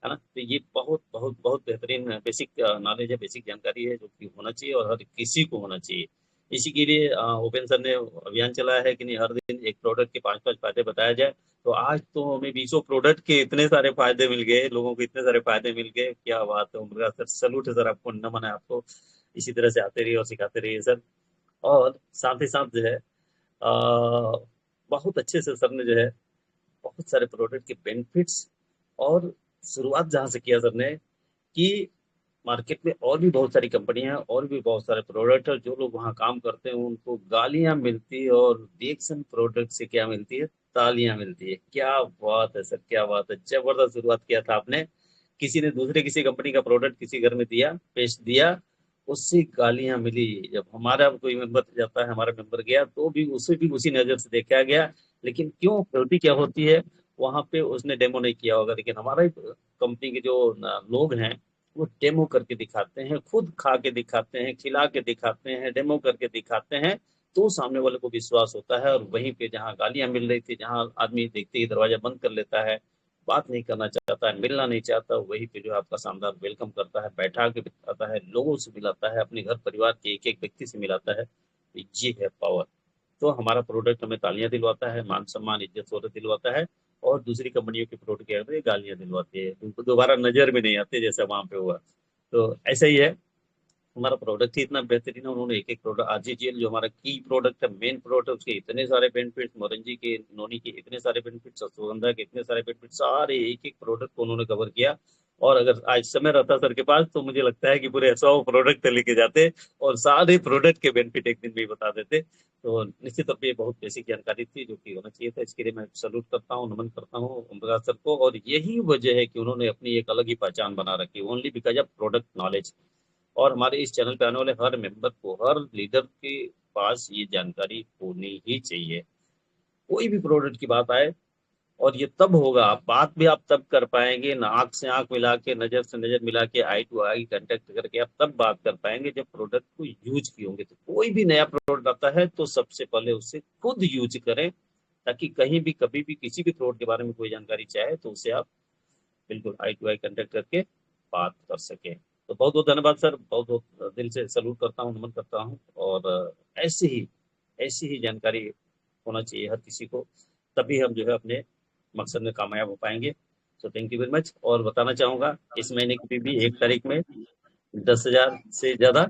ना। तो ये बहुत बहुत बहुत बेहतरीन बेसिक नॉलेज है, बेसिक जानकारी है, जो कि होना चाहिए और हर किसी को होना चाहिए। इसी के लिए ओपन सर ने अभियान चलाया है कि नहीं, हर दिन एक प्रोडक्ट के 5-5 फायदे बताया जाए। तो आज तो हमें 20 प्रोडक्ट के इतने सारे फायदे मिल गए, लोगों को इतने सारे फायदे मिल गए, क्या बात है। उम्र सर, सलूट है सर आपको, नमन है आपको। इसी तरह से आते रहिए और सिखाते रहिए सर। और साथ ही साथ जो है बहुत अच्छे से सर ने जो है बहुत सारे प्रोडक्ट के बेनिफिट्स, और शुरुआत जहां से किया सर ने कि मार्केट में और भी बहुत सारी कंपनियां हैं और भी बहुत सारे प्रोडक्ट है, जो लोग वहां काम करते हैं उनको गालियां मिलती है, और डिएक्शन प्रोडक्ट से क्या मिलती है, तालियां मिलती है। क्या बात है सर, क्या बात है, जबरदस्त शुरुआत किया था आपने। किसी ने दूसरे किसी कंपनी का प्रोडक्ट किसी घर में दिया, पेश दिया, उससे गालियां मिली। जब हमारा कोई मेंबर जाता है, हमारा मेंबर गया, तो भी उसे भी उसी नजर से देखा गया, लेकिन क्यों गलती क्या होती है, वहां पे उसने डेमो नहीं किया होगा। लेकिन हमारा कंपनी के जो लोग हैं वो डेमो करके दिखाते हैं, खुद खा के दिखाते हैं, खिला के दिखाते हैं, डेमो करके दिखाते हैं, तो सामने वाले को विश्वास होता है। और वहीं पे जहाँ गालियां मिल रही थी, जहाँ आदमी देखते ही दरवाजा बंद कर लेता है, बात नहीं करना चाहता है, मिलना नहीं चाहता, वहीं पे जो है आपका शानदार वेलकम करता है, बैठा के बिठाता है, लोगों से मिलाता है, अपने घर परिवार के एक एक व्यक्ति से मिलाता है। तो ये है पावर। तो हमारा प्रोडक्ट हमें तालियां दिलवाता है, मान सम्मान इज्जत शोहरत दिलवाता है, और दूसरी कंपनियों के प्रोडक्ट क्या होते हैं, गालियां दिलवाती है, उनको दोबारा नजर में नहीं आते जैसा वहां पे हुआ। तो ऐसा ही है, हमारा प्रोडक्ट ही इतना बेहतरीन है। उन्होंने एक एक प्रोडक्ट, आरजीजीएल जो हमारा की प्रोडक्ट है, मेन प्रोडक्ट है, उसके इतने सारे बेनिफिट्स, मोरंजी के, नोनी के इतने सारे बेनिफिट्स, अश्वगंधा के इतने सारे बेनिफिट्स, सारे एक एक प्रोडक्ट को उन्होंने कवर किया। और अगर आज समय रहता सर के पास तो मुझे लगता है कि पूरे 100 प्रोडक्ट लेके जाते और सारे प्रोडक्ट के बेनिफिट एक दिन में ही बता देते। तो निश्चित तौर पर ये बहुत बेसिक जानकारी थी जो कि होना चाहिए था। इसके लिए मैं सल्यूट करता हूँ, नमन करता हूँ ओम प्रकाश सर को। और यही वजह है कि उन्होंने अपनी एक अलग ही पहचान बना रखी, only because of product knowledge. और हमारे इस चैनल पे आने वाले हर मेंबर को, हर लीडर के पास ये जानकारी होनी ही चाहिए। कोई भी प्रोडक्ट की बात आए, और ये तब होगा, बात भी आप तब कर पाएंगे, ना आंख से आंख मिला के, नजर से नजर मिला के, आई टू आई कांटेक्ट करके आप तब बात कर पाएंगे जब प्रोडक्ट को यूज किए होंगे। तो कोई भी नया प्रोडक्ट आता है तो सबसे पहले उससे खुद यूज करें, ताकि कहीं भी कभी भी किसी भी प्रोडक्ट के बारे में कोई जानकारी चाहे तो उसे आप बिल्कुल आई टू आई कांटेक्ट करके बात कर सके। तो बहुत बहुत धन्यवाद सर, बहुत बहुत दिल से सल्यूट करता हूँ, नमन करता हूँ। और ऐसी ही जानकारी होना चाहिए हर किसी को, तभी हम जो है अपने मकसद में कामयाब हो पाएंगे। तो थैंक यू वेरी मच। और बताना चाहूंगा, इस महीने की भी 1 तारीख में 10,000 से ज्यादा,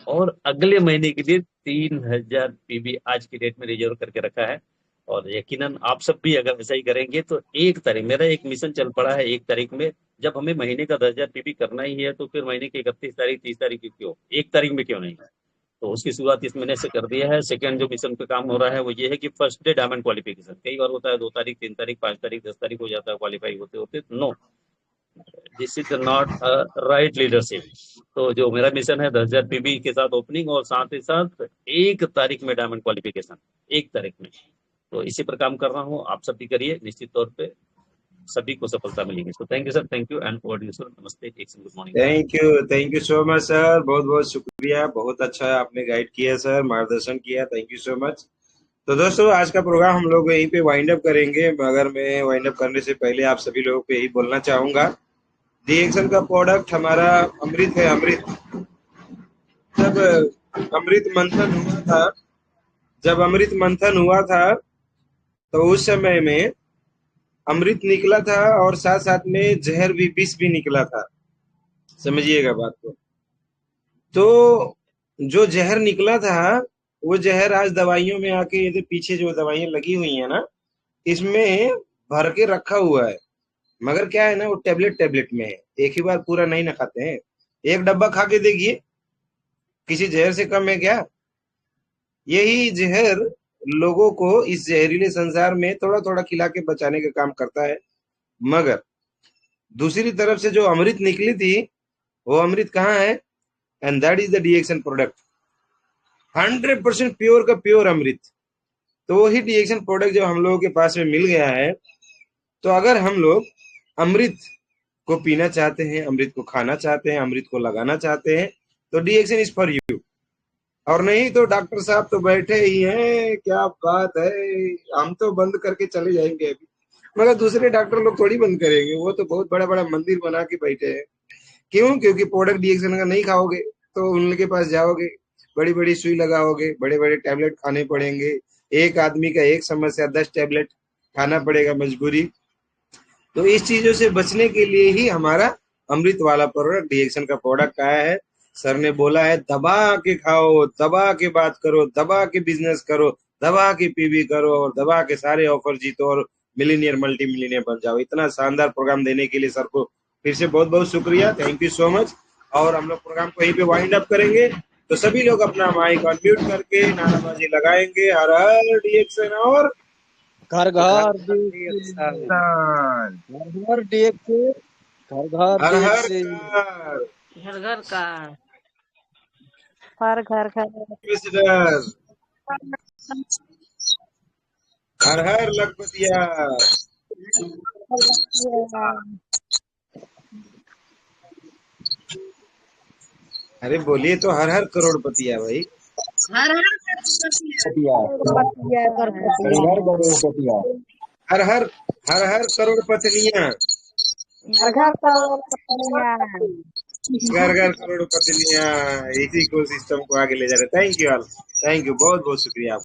और अगले महीने के लिए 3,000 पीबी आज की डेट में रिजर्व करके रखा है। और यकीनन आप सब भी अगर ऐसा ही करेंगे तो 1 तारीख, मेरा एक मिशन चल पड़ा है 1 तारीख में, जब हमें महीने का 10,000 पीबी करना ही है तो फिर महीने की 31 तारीख, 30 तारीख की क्यों, 1 तारीख में क्यों नहीं। तो उसकी शुरुआत इस महीने से कर दिया है। सेकंड जो मिशन पे काम हो रहा है वो ये है कि फर्स्ट डे डायमंड क्वालिफिकेशन। कई बार होता है 2 तारीख, 3 तारीख, 5 तारीख, 10 तारीख हो जाता है क्वालिफाई होते होते। No, this is not right leadership. तो जो मेरा मिशन है 10,000 पीबी के साथ ओपनिंग, और साथ ही साथ 1 तारीख में डायमंड क्वालिफिकेशन, 1 तारीख में। तो इसी पर काम कर रहा हूँ, आप सब भी करिए, निश्चित तौर पे सभी को सफलता मिलेगी। तो thank you sir, thank you and over to you sir. नमस्ते, good morning. Thank you so much sir, बहुत बहुत शुक्रिया, बहुत अच्छा आपने गाइड किया सर, मार्गदर्शन किया, थैंक यू सो मच। तो दोस्तों आज का प्रोग्राम हम लोग यहीं पे वाइंड अप करेंगे, मगर मैं वाइंड अप करने से पहले आप सभी लोगों को यही बोलना चाहूंगा, डीएक्सन का प्रोडक्ट हमारा अमृत है, अमृत। जब अमृत मंथन हुआ था, जब अमृत मंथन हुआ था तो उस समय में अमृत निकला था और साथ साथ में जहर भी, विष भी निकला था, समझिएगा बात को। तो जो जहर निकला था वो जहर आज दवाइयों में आके, ये पीछे जो दवाइयां लगी हुई है ना, इसमें भर के रखा हुआ है। मगर क्या है ना, वो टेबलेट टेबलेट में है, एक ही बार पूरा नहीं ना खाते हैं। एक डब्बा खा के देखिए, किसी जहर से कम है क्या? यही जहर लोगों को इस जहरीले संसार में थोड़ा थोड़ा खिला के बचाने का काम करता है। मगर दूसरी तरफ से जो अमृत निकली थी, वो अमृत कहाँ है? And that is the DXN product, 100% pure का प्योर अमृत। तो वही डीएक्सन प्रोडक्ट जो हम लोगों के पास में मिल गया है, तो अगर हम लोग अमृत को पीना चाहते हैं, अमृत को खाना चाहते हैं, अमृत को लगाना चाहते हैं, तो डीएक्सन इज फॉर यू। और नहीं तो डॉक्टर साहब तो बैठे ही हैं, क्या बात है, हम तो बंद करके चले जाएंगे अभी, मगर दूसरे डॉक्टर लोग थोड़ी बंद करेंगे, वो तो बहुत बड़ा बड़ा मंदिर बना के बैठे हैं। क्यों? क्योंकि प्रोडक्ट डीएक्सन का नहीं खाओगे तो उनके पास जाओगे, बड़ी बड़ी सुई लगाओगे, बड़े बड़े टैबलेट खाने पड़ेंगे, एक आदमी का एक समस्या 10 टैबलेट खाना पड़ेगा मजबूरी। तो इस चीजों से बचने के लिए ही हमारा अमृत वाला प्रोडक्ट डीएक्सन का प्रोडक्ट आया है। सर ने बोला है दबा के खाओ, दबा के बात करो, दबा के बिजनेस करो, दबा के पीवी करो, और दबा के सारे ऑफर जीतो और मिलीनियर मल्टी मिलीनियर बन जाओ। इतना शानदार प्रोग्राम देने के लिए सर को फिर से बहुत बहुत शुक्रिया, थैंक यू सो मच। और हम लोग प्रोग्राम को यहीं पे वाइंड अप करेंगे। तो सभी लोग अपना माइक अनम्यूट करके नाराबाजी लगाएंगे, हर हर डीएक्सन और घर घर डीएक्सन, घर घर डीएक्सन, घर घर हर हर डीएक्सन। घर घर घर का हर घर घर मिस्टर हर हर लखपतिया। अरे बोलिए तो हर हर करोड़पतिया भाई। हर हर करोड़पतिया, करोड़पतिया। हर हर करोड़पतिनिया। घर घर करोड़पतिया। घर घर करोड़पतिनिया। इसी को सिस्टम को आगे ले जा रहे। Thank you all, thank you, बहुत बहुत शुक्रिया।